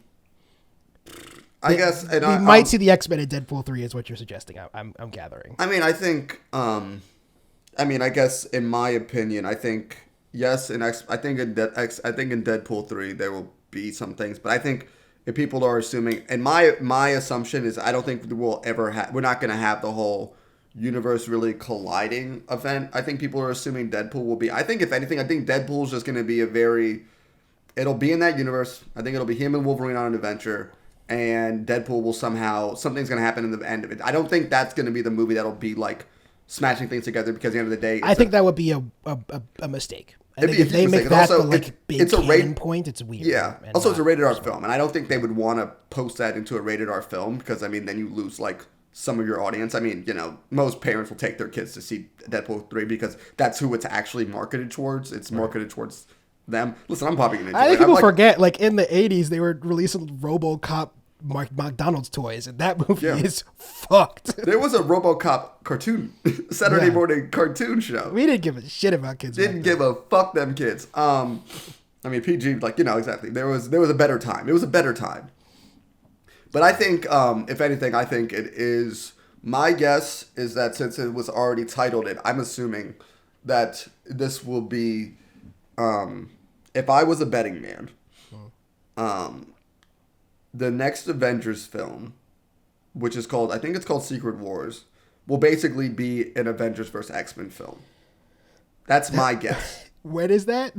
guess and we might see the X-Men in Deadpool 3 is what you're suggesting. I'm gathering. I mean, I think I guess in my opinion, I think yes, I think in Deadpool 3 there will be some things, but I think if people are assuming, and my assumption is I don't think we're not going to have the whole universe really colliding event. I think people are assuming Deadpool will be. I think if anything, I think Deadpool is just going to be it'll be in that universe. I think it'll be him and Wolverine on an adventure, and Deadpool will something's going to happen in the end of it. I don't think that's going to be the movie that'll be like smashing things together, because at the end of the day, I think that would be a mistake. I think if they make that the big canon point, it's weird. Yeah. Also, it's a rated R film, and I don't think they would want to post that into a rated R film, because I mean, then you lose like some of your audience. I mean, most parents will take their kids to see Deadpool 3 because that's who it's actually marketed towards. It's marketed towards them. Listen, I'm probably going to. I think people forget, like in the '80s, they were releasing RoboCop McDonald's toys, and that movie is fucked. There was a RoboCop cartoon, Saturday morning cartoon show. We didn't give a shit about kids. Didn't give a fuck them kids. I mean, PG, exactly. There was a better time. It was a better time. But I think, if anything, I think it is. My guess is that since it was already titled it, I'm assuming that this will be. If I was a betting man, the next Avengers film, which is called, I think it's called Secret Wars, will basically be an Avengers vs. X-Men film. That's my guess. When is that?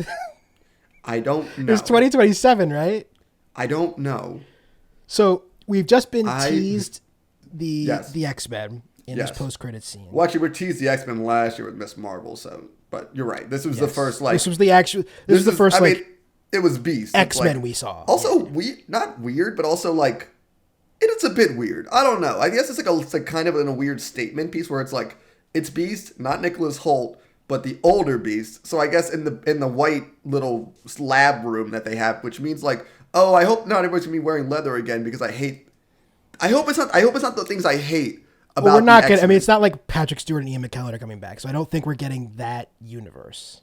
I don't know. It's 2027, right? I don't know. So we've just been teased the X-Men in this post-credit scene. Well, actually, we teased the X-Men last year with Miss Marvel, but you're right. This was the first, like... This was the first, I mean, it was Beast. X-Men we saw. Also, not weird, but also, like, it's a bit weird. I don't know. I guess it's like kind of in a weird statement piece where it's like, it's Beast, not Nicholas Hoult, but the older Beast. So I guess in the white little lab room that they have, which means like, oh, I hope not everybody's gonna be wearing leather again, because I hope it's not the things I hate about. Well, we're not gonna. I mean, it's not like Patrick Stewart and Ian McKellen are coming back, so I don't think we're getting that universe.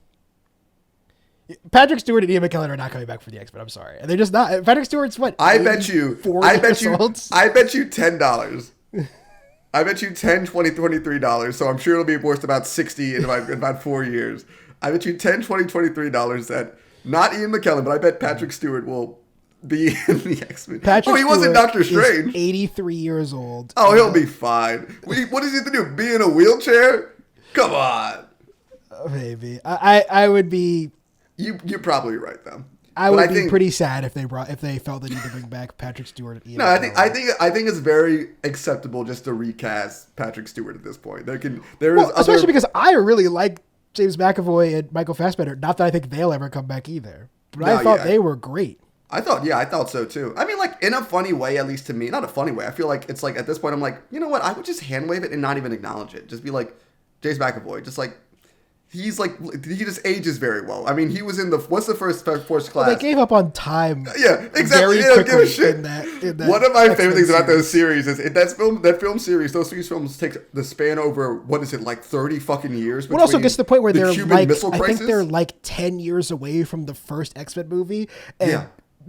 Patrick Stewart and Ian McKellen are not coming back for the X-Men. I'm sorry, and they're just not. Patrick Stewart's what? I bet you $10. I bet you $10, $20, $23. So I'm sure it'll be worth about $60 in about 4 years. I bet you $10, $20, $23 that not Ian McKellen, but I bet Patrick Stewart will be in the X-Men. He wasn't Doctor Strange. 83 years old. Oh, he'll be fine. What does he have to do? Be in a wheelchair? Come on. Maybe. I would be. You're probably right though. I would be pretty sad if they felt the need to bring back Patrick Stewart. And Ian McKellen. I think it's very acceptable just to recast Patrick Stewart at this point. Especially because I really like James McAvoy and Michael Fassbender. Not that I think they'll ever come back either, but I thought they were great. I thought so too. I mean, like in a funny way, at least to me. Not a funny way. I feel like it's like at this point, I'm like, you know what? I would just hand wave it and not even acknowledge it. Just be like, James McAvoy, just like. He just ages very well. I mean, he was in what's the first class? Well, they gave up on time. Yeah, exactly. They don't give a shit. In that one of my favorite things about those series is that film series. Those three films take the span over what is it, like 30 fucking years. What also gets to the point where they're like, I think they're like 10 years away from the first X-Men movie, and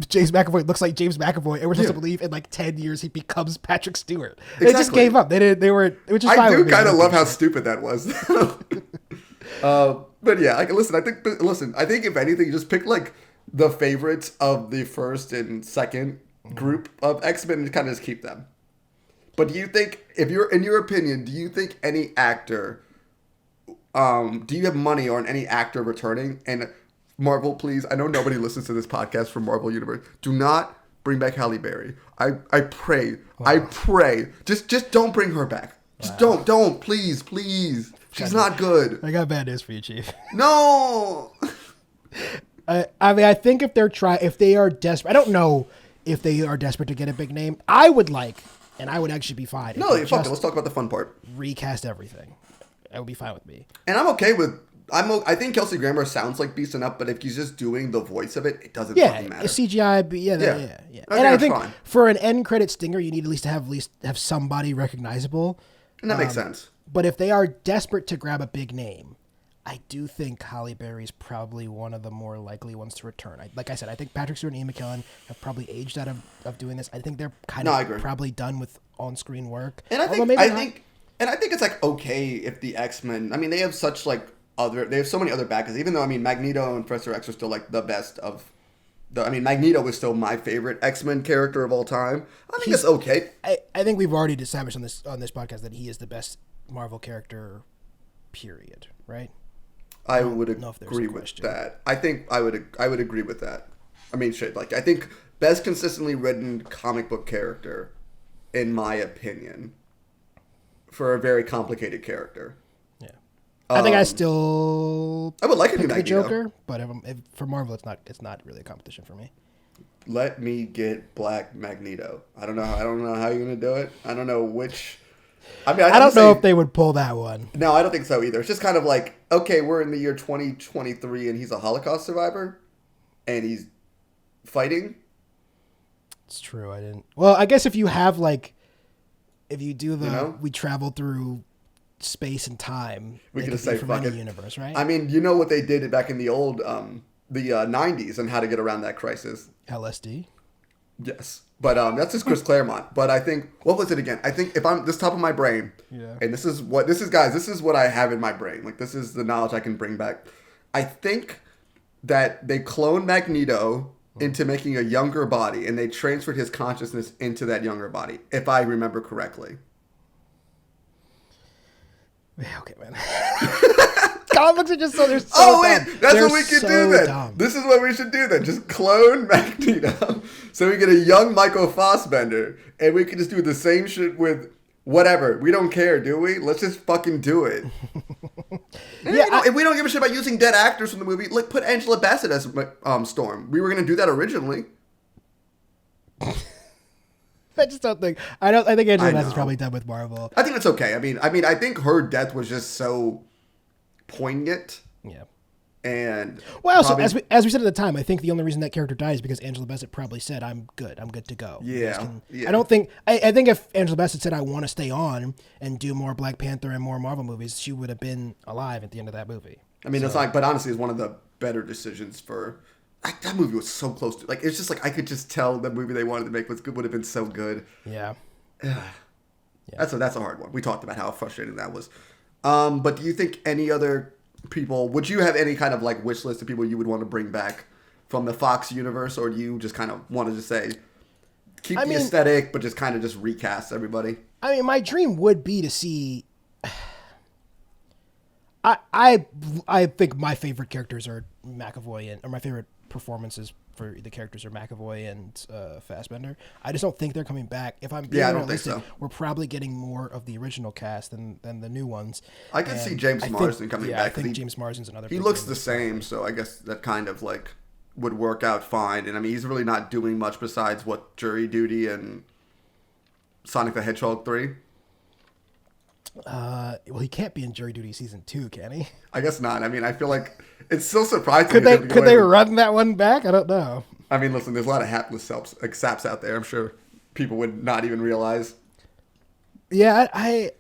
James McAvoy looks like James McAvoy, and we're supposed to believe in like 10 years he becomes Patrick Stewart. They just gave up. They were. Which is I do kind of love how stupid that was. But yeah, listen, I think if anything, just pick like the favorites of the first and second group of X-Men and kind of just keep them. But do you think, in your opinion, do you think any actor, do you have money on any actor returning? And Marvel, please, I know nobody listens to this podcast from Marvel Universe. Do not bring back Halle Berry. I pray. Wow. I pray. Just don't bring her back. Just don't, please. She's not good. I got bad news for you, Chief. No. I mean, I think if they are desperate, I don't know if they are desperate to get a big name. I would actually be fine. No, fuck it. Let's talk about the fun part. Recast everything. That would be fine with me. And I'm okay with I think Kelsey Grammer sounds like Beast Enough, but if he's just doing the voice of it, it doesn't Yeah, fucking matter. CGI. Yeah. Yeah. And think I that's think fine. for an end credit stinger, you need at least have somebody recognizable. And that makes sense. But if they are desperate to grab a big name, I do think Halle Berry's probably one of the more likely ones to return. Like I said, I think Patrick Stewart and Ian McKellen have probably aged out of doing this. I think they're I agree. probably done with on-screen work. And I Although think maybe not. I think it's like okay if the X-Men. I mean, they have such like they have so many other backers. Even though I mean, Magneto and Professor X are still like the best of. I mean, Magneto was still my favorite X-Men character of all time. I think it's okay. I think we've already established on this podcast that he is the best Marvel character. Period. Right. I would know if there's agree a with question. that. I think I would agree with that. I mean, shit. Like, I think best consistently written comic book character, in my opinion, for a very complicated character. Yeah, I think I still. I would like to do pick the Magneto. Joker, but if for Marvel, it's not really a competition for me. Let me get Black Magneto. I don't know how you're gonna do it. I don't know which. I mean, I don't know if they would pull that one. No, I don't think so either. It's just kind of like, okay, we're in the year 2023 and he's a Holocaust survivor and he's fighting. It's true. I didn't. Well, I guess if you have if you do the we travel through space and time, We it could could just be say from fuck any it. universe, right? I mean, you know what they did back in the old, the 90s and how to get around that crisis. LSD. Yes. But that's just Chris Claremont. But I think, what was it again? I think if I'm this top of my brain, and this is what I have in my brain. Like, this is the knowledge I can bring back. I think that they cloned Magneto into making a younger body, and they transferred his consciousness into that younger body, if I remember correctly. Yeah, okay, man. Comic books are just they're so Oh wait, dumb. that's They're what we could so do then. dumb. This is what we should do then. Just clone Magneto, so we get a young Michael Fassbender, and we can just do the same shit with whatever. We don't care, do we? Let's just fucking do it. If we don't give a shit about using dead actors from the movie, like put Angela Bassett as Storm. We were gonna do that originally. I just don't think. I think Angela I Bassett's know. probably done with Marvel. I think it's okay. I mean, I think her death was just so poignant. Yeah. And Well, also, probably- as we said at the time, I think the only reason that character died is because Angela Bassett probably said, "I'm good to go." You guys Yeah. I don't think. I think if Angela Bassett said, "I want to stay on and do more Black Panther and more Marvel movies," she would have been alive at the end of that movie. I mean, it's like, but honestly, it's one of the better decisions for. That movie was so close to, like, it's just like I could just tell the movie they wanted to make would have been so good. Yeah. That's a hard one. We talked about how frustrating that was. But do you think any other people? Would you have any kind of like wish list of people you would want to bring back from the Fox universe, or do you just kind of want to just say keep the aesthetic, but just kind of just recast everybody? I mean, my dream would be to see. I think my favorite characters are McAvoy or my favorite performances for the characters are McAvoy and Fassbender. I just don't think they're coming back. If I'm being I don't think realistic, so. We're probably getting more of the original cast than the new ones. I could see James Marsden coming back. I think James Marsden's another. He big looks name. the same, so I guess that kind of like would work out fine. And I mean, he's really not doing much besides what Jury Duty and Sonic the Hedgehog 3. Well, he can't be in Jury Duty season 2, can he? I guess not. I mean, I feel like it's so surprising. Could they run that one back? I don't know. I mean, listen, there's a lot of hapless saps out there. I'm sure people would not even realize. Yeah, I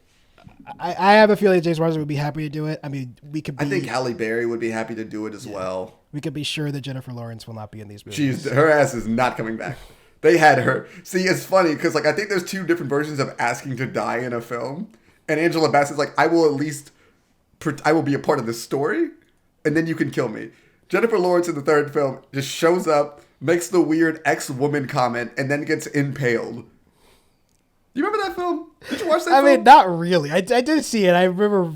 have a feeling James Marsden would be happy to do it. I mean, I think Halle Berry would be happy to do it as well. We could be sure that Jennifer Lawrence will not be in these movies. Her ass is not coming back. They had her. See, it's funny because like I think there's two different versions of asking to die in a film. And Angela Bassett's like, I will be a part of this story, and then you can kill me. Jennifer Lawrence in the third film just shows up, makes the weird ex-woman comment, and then gets impaled. You remember that film? Did you watch that film? I mean, not really. I did see it. I remember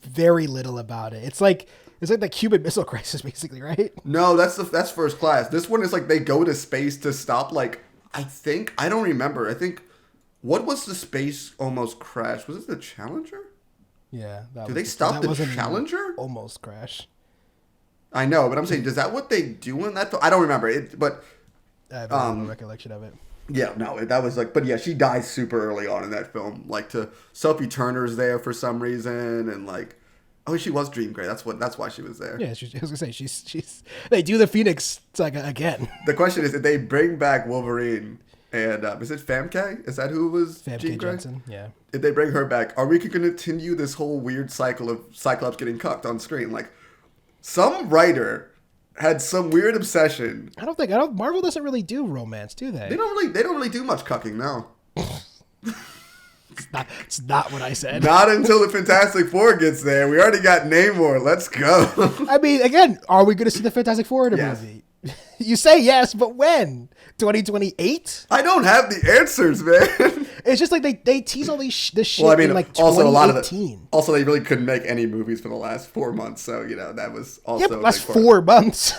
very little about it. It's like the Cuban Missile Crisis, basically, right? No, that's First Class. This one is like they go to space to stop, like, I don't remember. I think... What was the space almost crash? Was it the Challenger? Yeah. Did they stop the Challenger? Almost crash. I know, but I'm saying, is that what they do in that film? I don't remember it, but I have no recollection of it. yeah, no, that was like, but yeah, she dies super early on in that film. Like, Sophie Turner's there for some reason, and like, Oh, she was Dream Grey. That's why she was there. Yeah, I was gonna say she's. They do the Phoenix saga again. The question is, if they bring back Wolverine and is it Famke? Is that who was Jean Famke Grey? Jensen. Yeah. If they bring her back, are we going to continue this whole weird cycle of Cyclops getting cucked on screen? Like, some writer had some weird obsession. Marvel doesn't really do romance, do they? They don't really do much cucking now. It's not what I said. Not until the Fantastic Four gets there. We already got Namor. Let's go. I mean, again, are we going to see the Fantastic Four in a Yes. movie? You say yes, but when? 2028? I don't have the answers, man. It's just like they tease all this shit Well, I mean, in like also 2018. also they really couldn't make any movies for the last 4 months, so that was also. Yep, a that's big part. 4 months.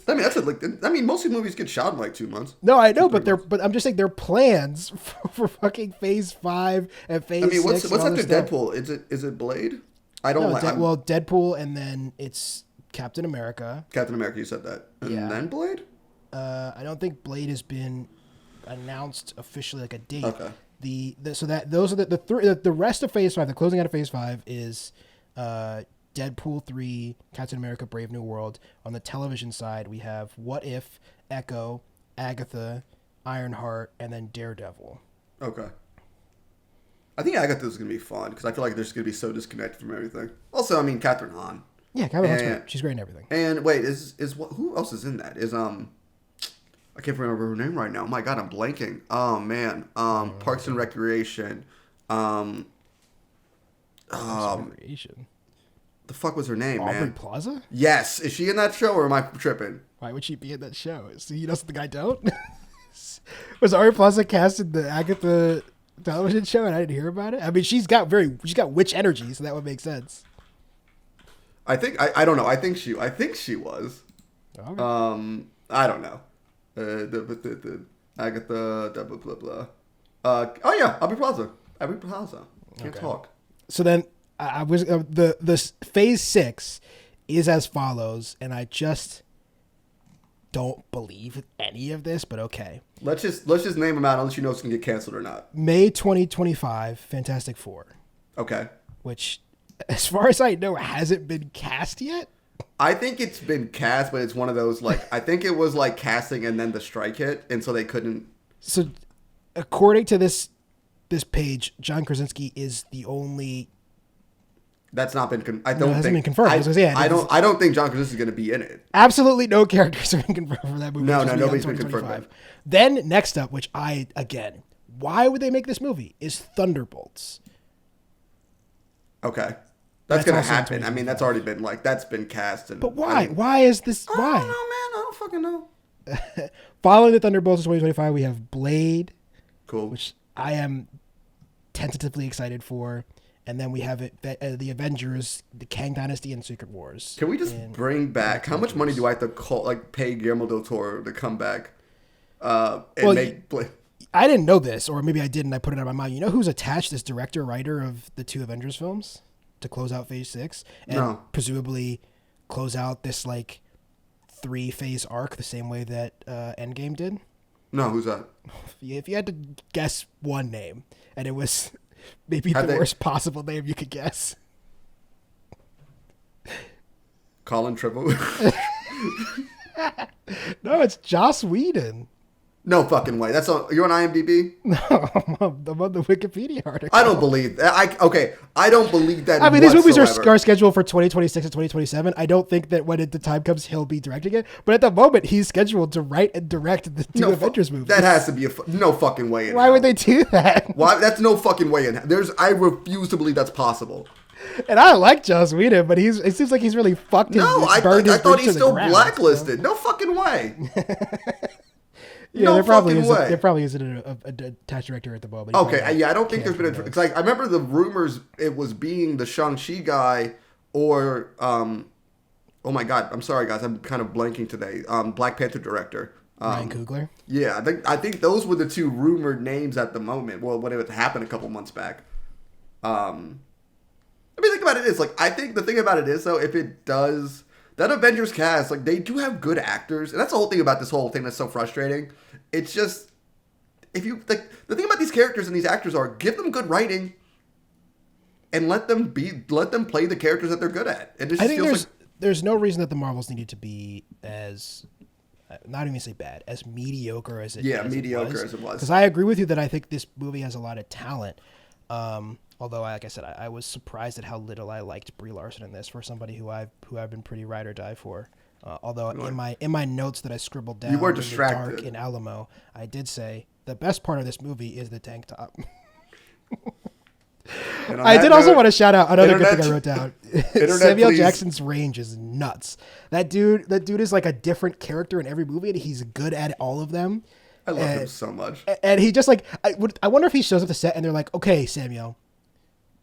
I mean, most of the movies get shot in like 2 months. No, I know, but I'm just saying their plans for fucking Phase 5 and Phase 6. What's and all after this stuff. Deadpool? Is it Blade? I don't No, like. Deadpool, and then it's Captain America. Captain America, you said that, and then Blade. I don't think Blade has been announced officially, like a date. Okay. Those are the rest of Phase 5. The closing out of Phase 5 is Deadpool 3, Captain America: Brave New World. On the television side, we have What If, Echo, Agatha, Ironheart, and then Daredevil. Okay. I think Agatha's gonna be fun because I feel like they're just gonna be so disconnected from everything. Also, I mean, Catherine Hahn. Yeah, Catherine Hahn's great. She's great in everything. And wait, who else is in that? I can't remember her name right now. Oh my god, I'm blanking. Oh man. Parks and Recreation. Recreation. The fuck was her name, Aubrey man? Plaza? Yes. Is she in that show or am I tripping? Why would she be in that show? So you know something I don't? Was Aubrey Plaza cast in the Agatha television show and I didn't hear about it? I mean, she's got witch energy, so that would make sense. I don't know. I think she was. Okay. I don't know. The Agatha blah blah blah. Oh yeah, Aubrey Plaza. Can't talk. So then I was the Phase 6 is as follows, and I just don't believe any of this, but okay. Let's just name them out. I'll let you know if it's gonna get canceled or not. May 2025, Fantastic Four, Okay. which, as far as I know, hasn't been cast yet. I think it's been cast, but it's one of those like I think it was like casting and then the strike hit, and so they couldn't. So, according to this page, John Krasinski is the only. That's not been. It hasn't been confirmed. I don't think John Krasinski is going to be in it. Absolutely no characters have been confirmed for that movie. No, which is nobody's beyond been confirmed. 2025. Then next up, which why would they make this movie? Is Thunderbolts. Okay, That's that's going to also in happen. I mean, that's already been that's been cast. And But why? I mean, Why is this? I Why? don't know, man. I don't fucking know. Following the Thunderbolts in 2025, we have Blade, Cool. which I am tentatively excited for. And then we have the Avengers, the Kang Dynasty, and Secret Wars. Can we just bring back? How much money do I have to pay Guillermo del Toro to come back? Make Blade? I didn't know this, or maybe I did, and I put it on my mind. You know who's attached as director, writer of the 2 Avengers films to close out Phase 6? And presumably close out this, 3-phase arc the same way that Endgame did? No, who's that? If you had to guess one name, and it was maybe the worst possible name you could guess. Colin Trevorrow? No, it's Joss Whedon. No fucking way. You're on IMDb? No, I'm on the Wikipedia article. I don't believe that. I don't believe that. I mean, these movies whatsoever. are scheduled for 2026 and 2027. I don't think that when the time comes, he'll be directing it. But at the moment, he's scheduled to write and direct the 2 Avengers movies. That has to be no fucking way in Why hell. would they do that? Why? That's no fucking way in hell. I refuse to believe that's possible. And I like Joss Whedon, but it seems like he's really fucked his I burned his thought bridge he's to the still ground, blacklisted. so. No fucking way. Yeah, no there probably fucking way. There probably isn't a attached director at the moment. Okay, I don't think there's been because I remember the rumors it was being the Shang-Chi guy or oh my god, I'm sorry guys, I'm kind of blanking today. Black Panther director. Ryan Coogler. Yeah, I think those were the 2 rumored names at the moment. Well, when it happened a couple months back. I mean, think about it is I think the thing about it is though, if it does that Avengers cast, they do have good actors, and that's the whole thing about this whole thing that's so frustrating. It's just if you the thing about these characters and these actors are give them good writing, and let them play the characters that they're good at. It just I think feels there's no reason that the Marvels needed to be as, not even say bad, as mediocre as it mediocre as it was. Because I agree with you that I think this movie has a lot of talent. Although, like I said, I was surprised at how little I liked Brie Larson in this for somebody who I've been pretty ride or die for. Although in my notes that I scribbled down, you were in the distracted dark in Alamo, I did say the best part of this movie is the tank top. I did also want to shout out another good thing I wrote down. Samuel Jackson's range is nuts. That dude is like a different character in every movie, and he's good at all of them. I love him so much. And he just like, I wonder if he shows up to set and they're like, okay, Samuel.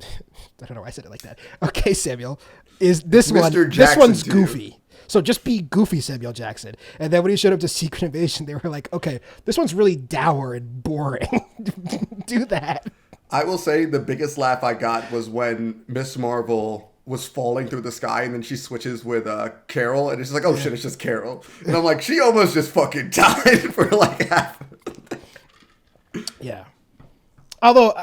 I don't know why I said it like that. Okay, Samuel, is this Mr. one? Jackson This one's to you. goofy. So just be goofy, Samuel Jackson. And then when he showed up to Secret Invasion, they were like, okay, this one's really dour and boring. Do that. I will say the biggest laugh I got was when Miss Marvel was falling through the sky, and then she switches with Carol, and it's just like, oh shit, it's just Carol. And I'm like, she almost just fucking died for like half. Yeah. Although,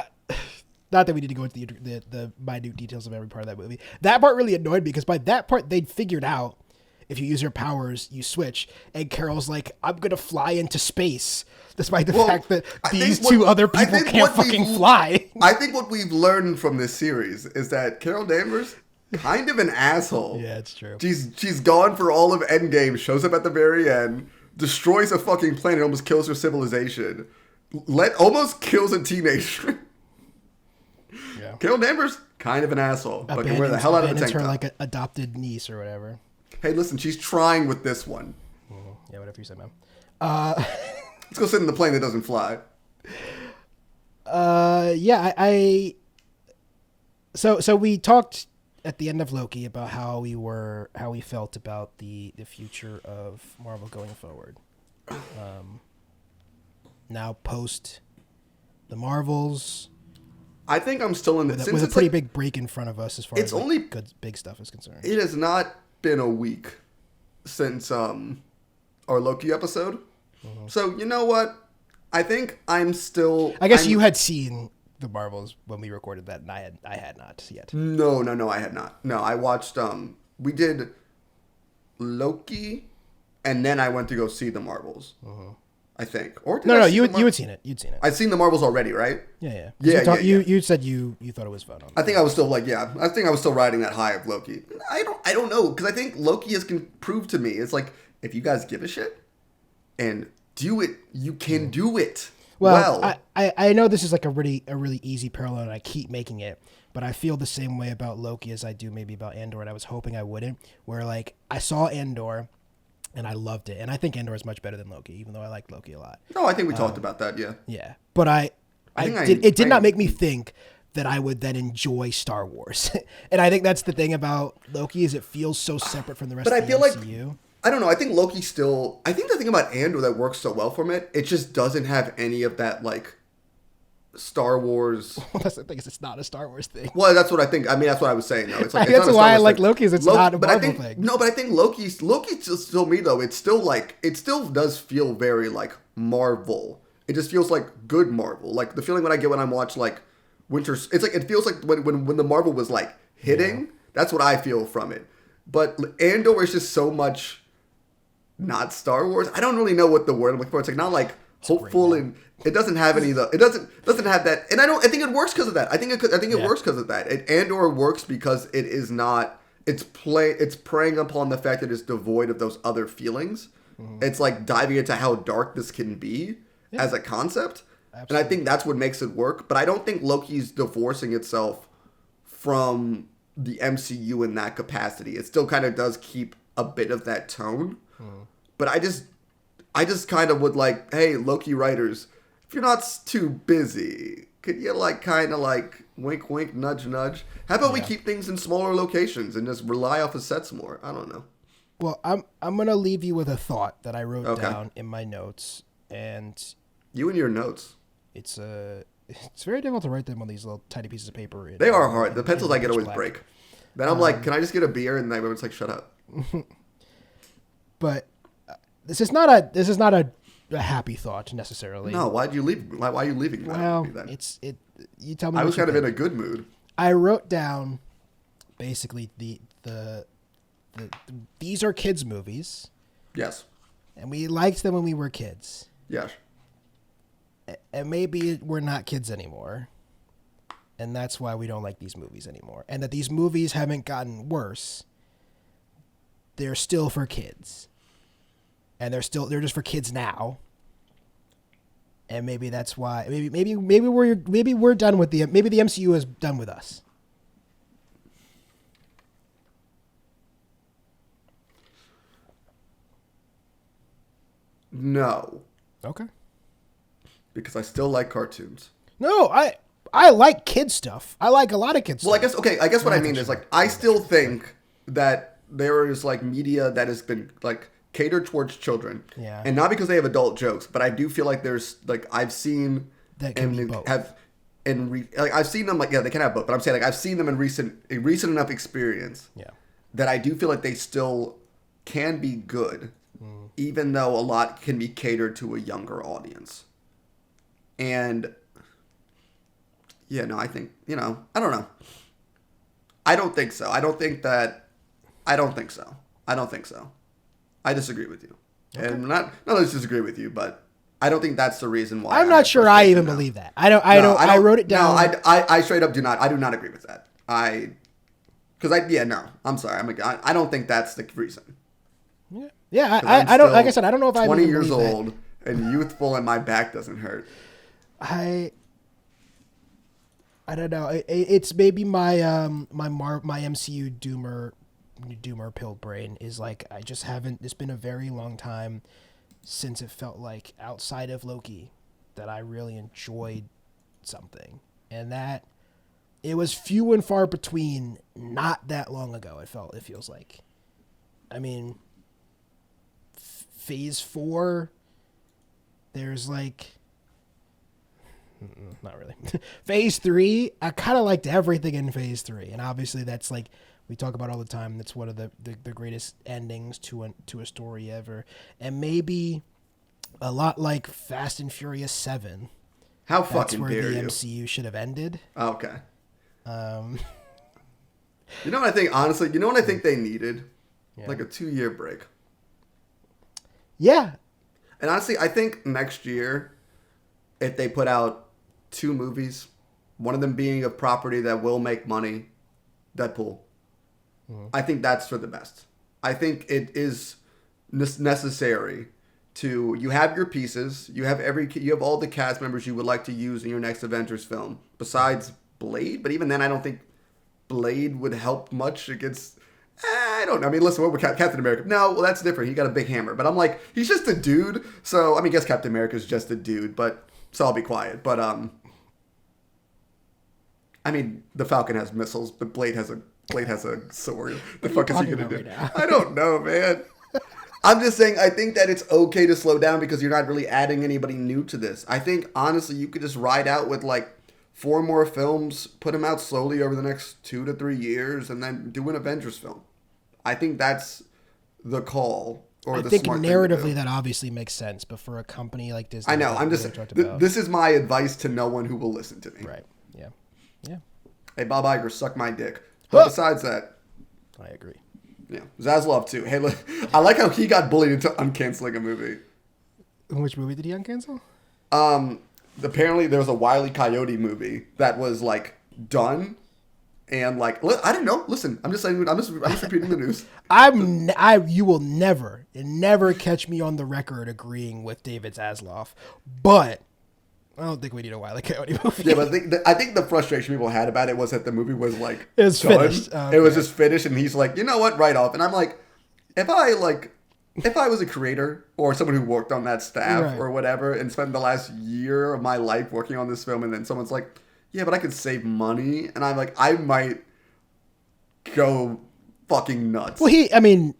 not that we need to go into the minute details of every part of that movie. That part really annoyed me because by that part, they'd figured out if you use your powers, you switch. And Carol's like, I'm going to fly into space. Despite the fact that these two other people can't fucking fly. I think what we've learned from this series is that Carol Danvers, kind of an asshole. Yeah, it's true. She's gone for all of Endgame, shows up at the very end, destroys a fucking planet, almost kills her civilization, almost kills a teenager. Yeah. Carol Danvers, kind of an asshole, but can wear the hell out of a tank her top. like an adopted niece or whatever. Hey, listen, she's trying with this one. Yeah, whatever you say, man. Let's go sit in the plane that doesn't fly. Yeah, So we talked at the end of Loki about how we felt about the future of Marvel going forward. Now post the Marvels, I think I'm still in the... with a pretty big break in front of us as far as only good big stuff is concerned. It has not been a week since our Loki episode. So, you know what? I think I'm still... I guess you had seen the Marvels when we recorded that, and I had not yet. No, I had not. No, I watched... we did Loki, and then I went to go see the Marvels. I think. Or did No, you had seen it. You'd seen it. I'd seen the Marvels already, right? Yeah. Yeah. You said you thought it was fun. I think I was still like, yeah. I think I was still riding that high of Loki. I don't know, because I think Loki has proved to me, it's like, if you guys give a shit and do it, you can do it. Well, I know this is like a really easy parallel, and I keep making it, but I feel the same way about Loki as I do maybe about Andor, and I was hoping I wouldn't. Where like I saw Andor, and I loved it, and I think Andor is much better than Loki, even though I liked Loki a lot. No, I think we talked about that. Yeah. Yeah, but it did not make me think that I would then enjoy Star Wars, and I think that's the thing about Loki is it feels so separate from the rest of the MCU. Like, I don't know. I think Loki still... I think the thing about Andor that works so well from it just doesn't have any of that, like, Star Wars... Well, that's the thing is it's not a Star Wars thing. Well, that's what I think. I mean, that's what I was saying, though. It's like, that's why I like Loki is it's not a Marvel thing. No, but I think Loki's still me, though. It's still, like... It still does feel very, like, Marvel. It just feels like good Marvel. Like, the feeling when I get when I watch, like, Winter... It's like... It feels like when the Marvel was, like, hitting. Yeah. That's what I feel from it. But Andor is just so much... not Star Wars. I don't really know what the word I'm looking for. It's like not like hopeful, and it doesn't have any of the. It doesn't have that. And I think it works because of that. I think it works because of that. Andor works because it is not. It's preying upon the fact that it's devoid of those other feelings. It's like diving into how dark this can be as a concept. Absolutely. And I think that's what makes it work. But I don't think Loki's divorcing itself from the MCU in that capacity. It still kind of does keep a bit of that tone. But I just kind of would like, hey, Loki writers, if you're not too busy, could you like kind of like wink, wink, nudge, nudge? How about we keep things in smaller locations and just rely off of sets more? I don't know. Well, I'm gonna leave you with a thought that I wrote down in my notes, and you and your notes. It's very difficult to write them on these little tiny pieces of paper. They are hard. The pencils I get always break. Then I'm like, can I just get a beer? And everyone's like, shut up. But this is not a happy thought necessarily. No, why are you leaving? Why are you leaving? Well, me then? You tell me. I was kind of in a good mood. I wrote down basically the these are kids movies, Yes. and we liked them when we were kids, Yes. and maybe we're not kids anymore, and that's why we don't like these movies anymore, and that these movies haven't gotten worse. They're still for kids, and they're just for kids now. And maybe that's why. Maybe we're done with maybe the MCU is done with us. No, Okay. because I still like cartoons. No, I like kid stuff. I like a lot of kids Well, stuff. I guess what I mean is like I still think that there is like media that has been like catered towards children, Yeah. and not because they have adult jokes, but I do feel like there's like I've seen That can and be both. like I've seen them like they can have both, but I'm saying like I've seen them in recent enough experience Yeah. that I do feel like they still can be good, even though a lot can be catered to a younger audience. And yeah, no, I think, I don't know. I don't think so. I don't think so. I disagree with you. Okay. And not that I disagree with you, but I don't think that's the reason why. I'm not sure I even believe that. I wrote it down. No, I straight up do not. I do not agree with that. I'm sorry. I don't think that's the reason. Yeah, 'Cause I I'm don't. Like I still said, I don't know if I 20 even years believe that. old and youthful, and my back doesn't hurt. I don't know. It's maybe my my MCU doomer pill brain is like I just haven't. It's been a very long time since it felt like outside of Loki that I really enjoyed something, and that it was few and far between. Not that long ago, it feels like. I mean, Phase 4. There's like. Not really. Phase 3, I kind of liked everything in Phase 3. And obviously that's like, we talk about all the time, that's one of the greatest endings to a story ever. And maybe a lot like Fast and Furious 7. How That's fucking where dare the you? MCU should have ended. Okay. Um, You know what I think, honestly? You know what I think they needed? Yeah. Like a 2-year break. yeah. And honestly, I think next year, if they put out 2 movies, one of them being a property that will make money, Deadpool, I think that's for the best. I think it is necessary to, you have your pieces, you have all the cast members you would like to use in your next Avengers film, besides Blade, but even then I don't think Blade would help much against... I don't know. I mean, listen, what with Captain America? No, well, that's different. He got a big hammer. But I'm like, he's just a dude. So, I mean, I guess Captain America's just a dude, but... So I'll be quiet. But, I mean, the Falcon has missiles, but Blade has a sword. The fuck is he talking gonna do? about right now? I don't know, man. I'm just saying, I think that it's okay to slow down because you're not really adding anybody new to this. I think, honestly, you could just ride out with, like, 4 more films, put them out slowly over the next 2 to 3 years, and then do an Avengers film. I think that's the call. Or I the think smart thing to narratively do. that obviously makes sense, but for a company like Disney... I know. I'm just we talked saying. about- This is my advice to no one who will listen to me. Right. Yeah. Yeah. Hey, Bob Iger, suck my dick. But Huh. besides that, I agree. yeah, Zaslav too. Hey, look, I like how he got bullied into uncanceling a movie. Which movie did he uncancel? Apparently there was a Wile E. Coyote movie that was like done, and like I didn't know. Listen, I'm just saying. I'm just repeating the news. You will never catch me on the record agreeing with David Zaslav, but I don't think we need a Wile E. Coyote movie. Yeah, but I think the frustration people had about it was that the movie was like It was done. finished. Oh, It was okay. just finished, and he's like, you know what, write off. And I'm like, if I was a creator or someone who worked on that staff Right. or whatever and spent the last year of my life working on this film, and then someone's like, yeah, but I could save money, and I'm like, I might go fucking nuts. Well, I mean,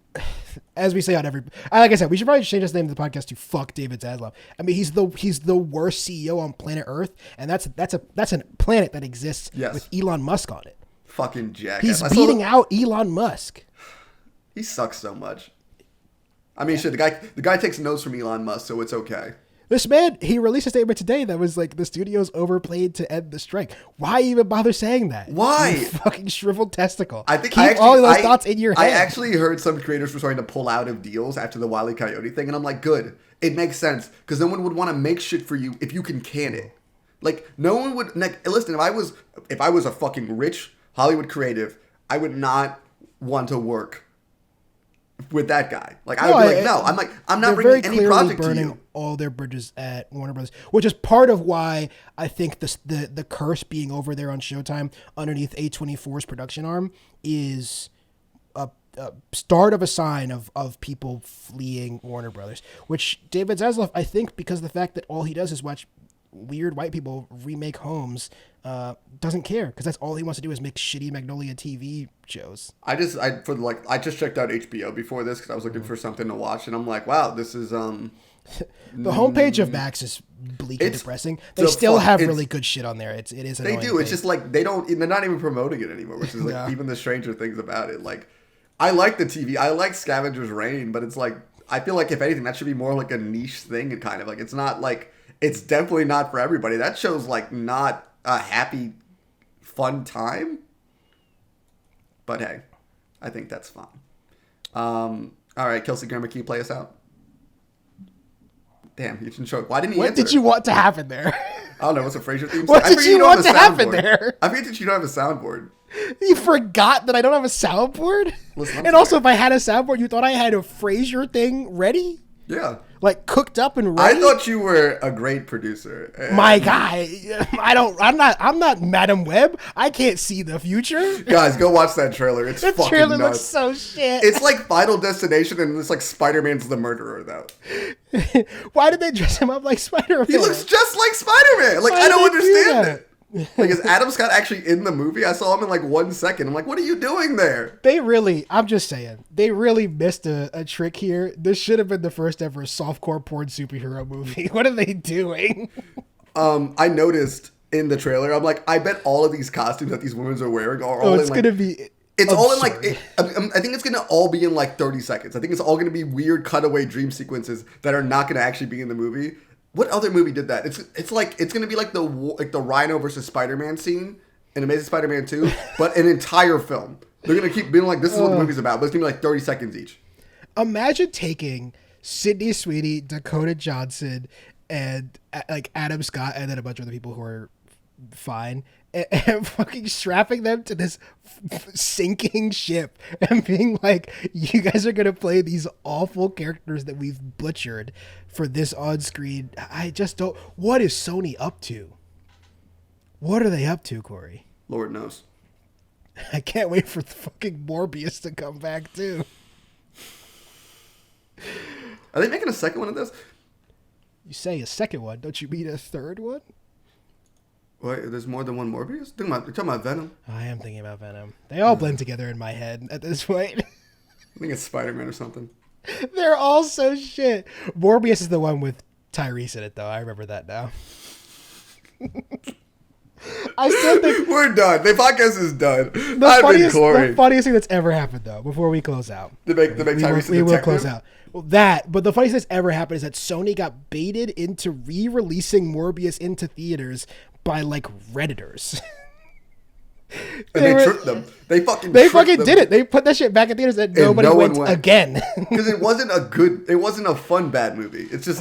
as we say on every, like I said, we should probably change the name of the podcast to "Fuck David Zaslav." I mean, he's the worst CEO on planet Earth, and that's a planet that exists Yes. with Elon Musk on it. Fucking jackass. He's I saw beating out Elon Musk. He sucks so much. I mean, shit. The guy takes notes from Elon Musk, so it's okay. This man, he released a statement today that was like the studio's overplayed to end the strike. Why even bother saying that? Why? You fucking shriveled testicle. I think keep all of those thoughts in your head. I actually heard some creators were starting to pull out of deals after the Wile E. Coyote thing, and I'm like, good. It makes sense because no one would want to make shit for you if you can it. Like no one would. Like, listen, if I was a fucking rich Hollywood creative, I would not want to work with that guy. Like I would be like, no. I'm not bringing any project to you. All their bridges at Warner Brothers, which is part of why I think the curse being over there on Showtime underneath A24's production arm is a start of a sign of people fleeing Warner Brothers. Which David Zaslav, I think, because of the fact that all he does is watch weird white people remake homes, doesn't care because that's all he wants to do is make shitty Magnolia TV shows. I just checked out HBO before this because I was looking for something to watch, and I'm like, wow, this is the homepage of Max is bleak and depressing. They still have really good shit on there. It is annoying. They do. It's just like they're not even promoting it anymore, which is like even the stranger things about it. Like I like the TV. I like Scavenger's Reign, but it's like I feel like if anything that should be more like a niche thing and kind of like it's not like it's definitely not for everybody. That show's like not a happy, fun time. But hey, I think that's fine. All right, Kelsey Grammer, can you play us out? Damn, you can show. Why didn't you answer? What did you want to happen there? I don't know. What's a Frasier theme? What did you want to happen there? I forget that you don't have a soundboard. You forgot that I don't have a soundboard? Listen, and also, if I had a soundboard, you thought I had a Frasier thing ready? Yeah. Like cooked up and ready? I thought you were a great producer. My guy. I'm not Madam Web. I can't see the future. Guys, go watch that trailer. It's fucking nuts. The trailer looks so shit. It's like Final Destination and it's like Spider-Man's the murderer though. Why did they dress him up like Spider-Man? He looks just like Spider-Man. Like, I don't understand it. Like, is Adam Scott actually in the movie? I saw him in like 1 second. I'm like, what are you doing there? I'm just saying, they really missed a trick here. This should have been the first ever softcore porn superhero movie. What are they doing? I noticed in the trailer, I'm like, I bet all of these costumes that these women are wearing are all it's going to be It's absurd. all in like, I think it's going to all be in like 30 seconds. I think it's all going to be weird cutaway dream sequences that are not going to actually be in the movie. What other movie did that? It's like it's gonna be like the Rhino versus Spider-Man scene in Amazing Spider-Man 2, but an entire film. They're gonna keep being like, this is what the movie's about, but it's gonna be like 30 seconds each. Imagine taking Sydney Sweeney, Dakota Johnson, and like Adam Scott, and then a bunch of other people who are fine, and fucking strapping them to this sinking ship and being like, you guys are gonna play these awful characters that we've butchered for this on screen. I just don't. What is Sony up to? What are they up to, Corey? Lord knows. I can't wait for the fucking Morbius to come back too. Are they making a second one of this? You say a second one, don't you mean a third one? Wait, there's more than one Morbius? You're talking about Venom? I am thinking about Venom. They all blend together in my head at this point. I think it's Spider-Man or something. They're all so shit. Morbius is the one with Tyrese in it, though. I remember that now. I still think we're done. The podcast is done. The funniest thing that's ever happened, though, before we close out. To make Tyrese we will close out. Well, but the funniest thing that's ever happened is that Sony got baited into re-releasing Morbius into theaters by like Redditors. And they tricked them. They fucking did it. They put that shit back in theaters and nobody went again. Because it wasn't a fun bad movie. It's just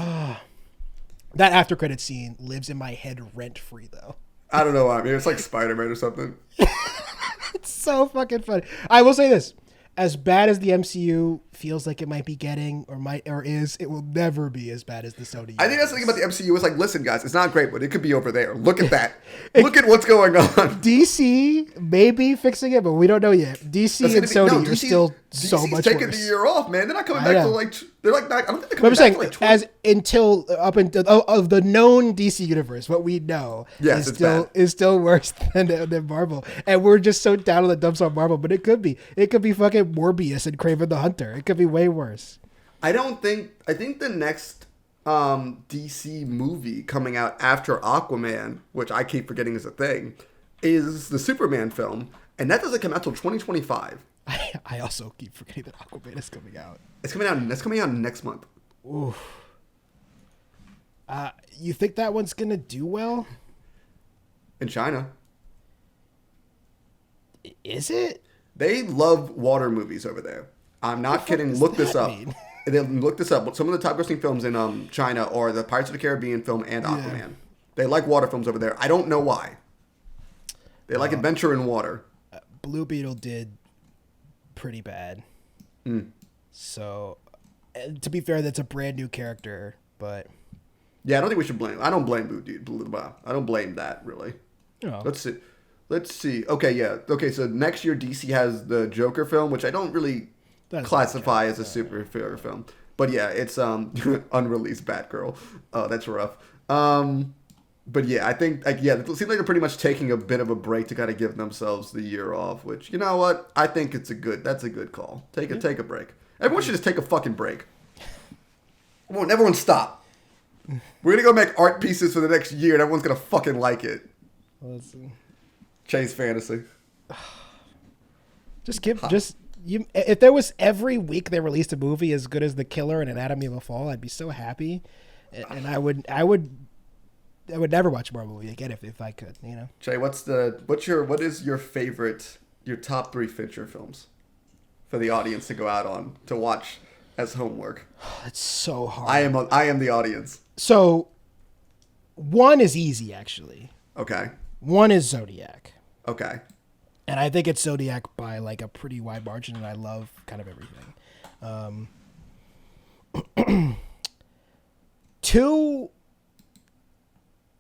that after credit scene lives in my head rent free though. I don't know why. I mean, it's like Spider-Man or something. It's so fucking funny. I will say this. As bad as the MCU feels like it might be getting or is, it will never be as bad as the Sony universe. I think that's the thing about the MCU. It's like, listen, guys, it's not great, but it could be over there. Look at that. Look at what's going on. DC may be fixing it, but we don't know yet. DC and Sony are still so much worse. Taking the year off, man. They're not coming back till like they're like not, I don't think they're coming back till like 20. As until up until of the known DC universe, what we know is still worse than Marvel, and we're just so down on the dumps on Marvel. But it could be fucking Morbius and Kraven the Hunter. It could be way worse. I think the next DC movie coming out after Aquaman, which I keep forgetting is a thing, is the Superman film, and that doesn't come out till 2025. I also keep forgetting that Aquaman is coming out. It's coming out next month. Oof. You think that one's gonna do well? In China, Is it? they love water movies over there. I'm not kidding. does Look this that up. mean? Look this up. Some of the top grossing films in China are the Pirates of the Caribbean film and Aquaman. They like water films over there. I don't know why. They like adventure in water. Blue Beetle did pretty bad. So, to be fair, that's a brand new character, but Yeah, I don't think we should blame. I don't blame I don't blame that really. Oh. Let's see. Let's see. Okay, yeah. Okay, so next year DC has the Joker film, which I don't really That's classify as a superhero film. But yeah, it's unreleased Batgirl. Oh, that's rough. But yeah, I think it seems like they're pretty much taking a bit of a break to kind of give themselves the year off. Which, you know what, I think that's a good call. Take a break. Everyone should just take a fucking break. Come on, everyone stop. We're gonna go make art pieces for the next year, and everyone's gonna fucking like it. let's see. Chase fantasy. If there was every week they released a movie as good as The Killer and Anatomy of a Fall, I'd be so happy, and I would never watch more movie again if I could, you know. Jay, what is your top 3 feature films for the audience to go out on to watch as homework? It's so hard. I am the audience. So, one is easy actually. Okay. One is Zodiac. Okay. And I think it's Zodiac by like a pretty wide margin, and I love kind of everything. 2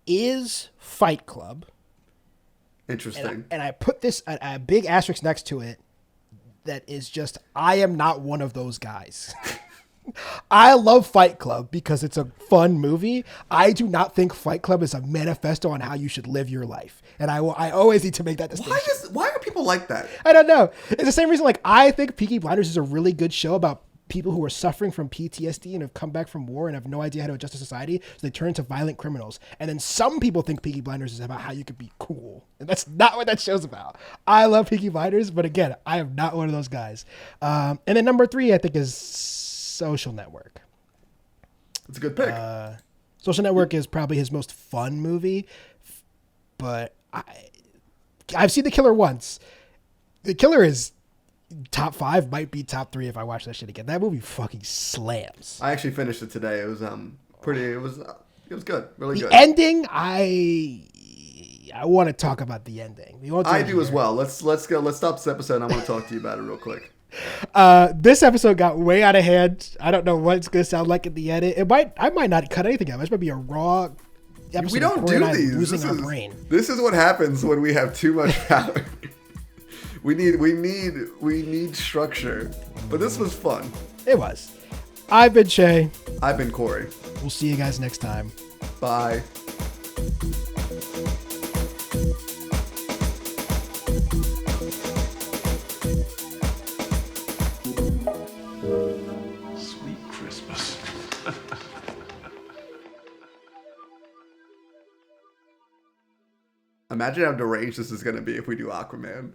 is Fight Club. Interesting. And I put this a big asterisk next to it that is just, I am not one of those guys. I love Fight Club because it's a fun movie. I do not think Fight Club is a manifesto on how you should live your life. And I always need to make that distinction. Why are people like that? I don't know. It's the same reason, like, I think Peaky Blinders is a really good show about people who are suffering from PTSD and have come back from war and have no idea how to adjust to society, so they turn into violent criminals. And then some people think Peaky Blinders is about how you could be cool. And that's not what that show's about. I love Peaky Blinders, but again, I am not one of those guys. And then number 3, I think, is Social Network. It's a good pick. Social Network is probably his most fun movie, but I've seen The Killer once. The Killer is top 5, might be top 3 if I watch that shit again. That movie fucking slams. I actually finished it today. It was it was good, really good. The ending, I want to talk about the ending. I do as well. Let's stop this episode, and I want to talk to you about it real quick. This episode got way out of hand. I don't know what it's gonna sound like in the edit. I might not cut anything out. This might be a raw episode. We don't do these. Losing our brain. This is what happens when we have too much power. we need structure. But this was fun. It was. I've been Shay. I've been Corey. We'll see you guys next time. Bye. Sweet Christmas. Imagine how deranged this is going to be if we do Aquaman.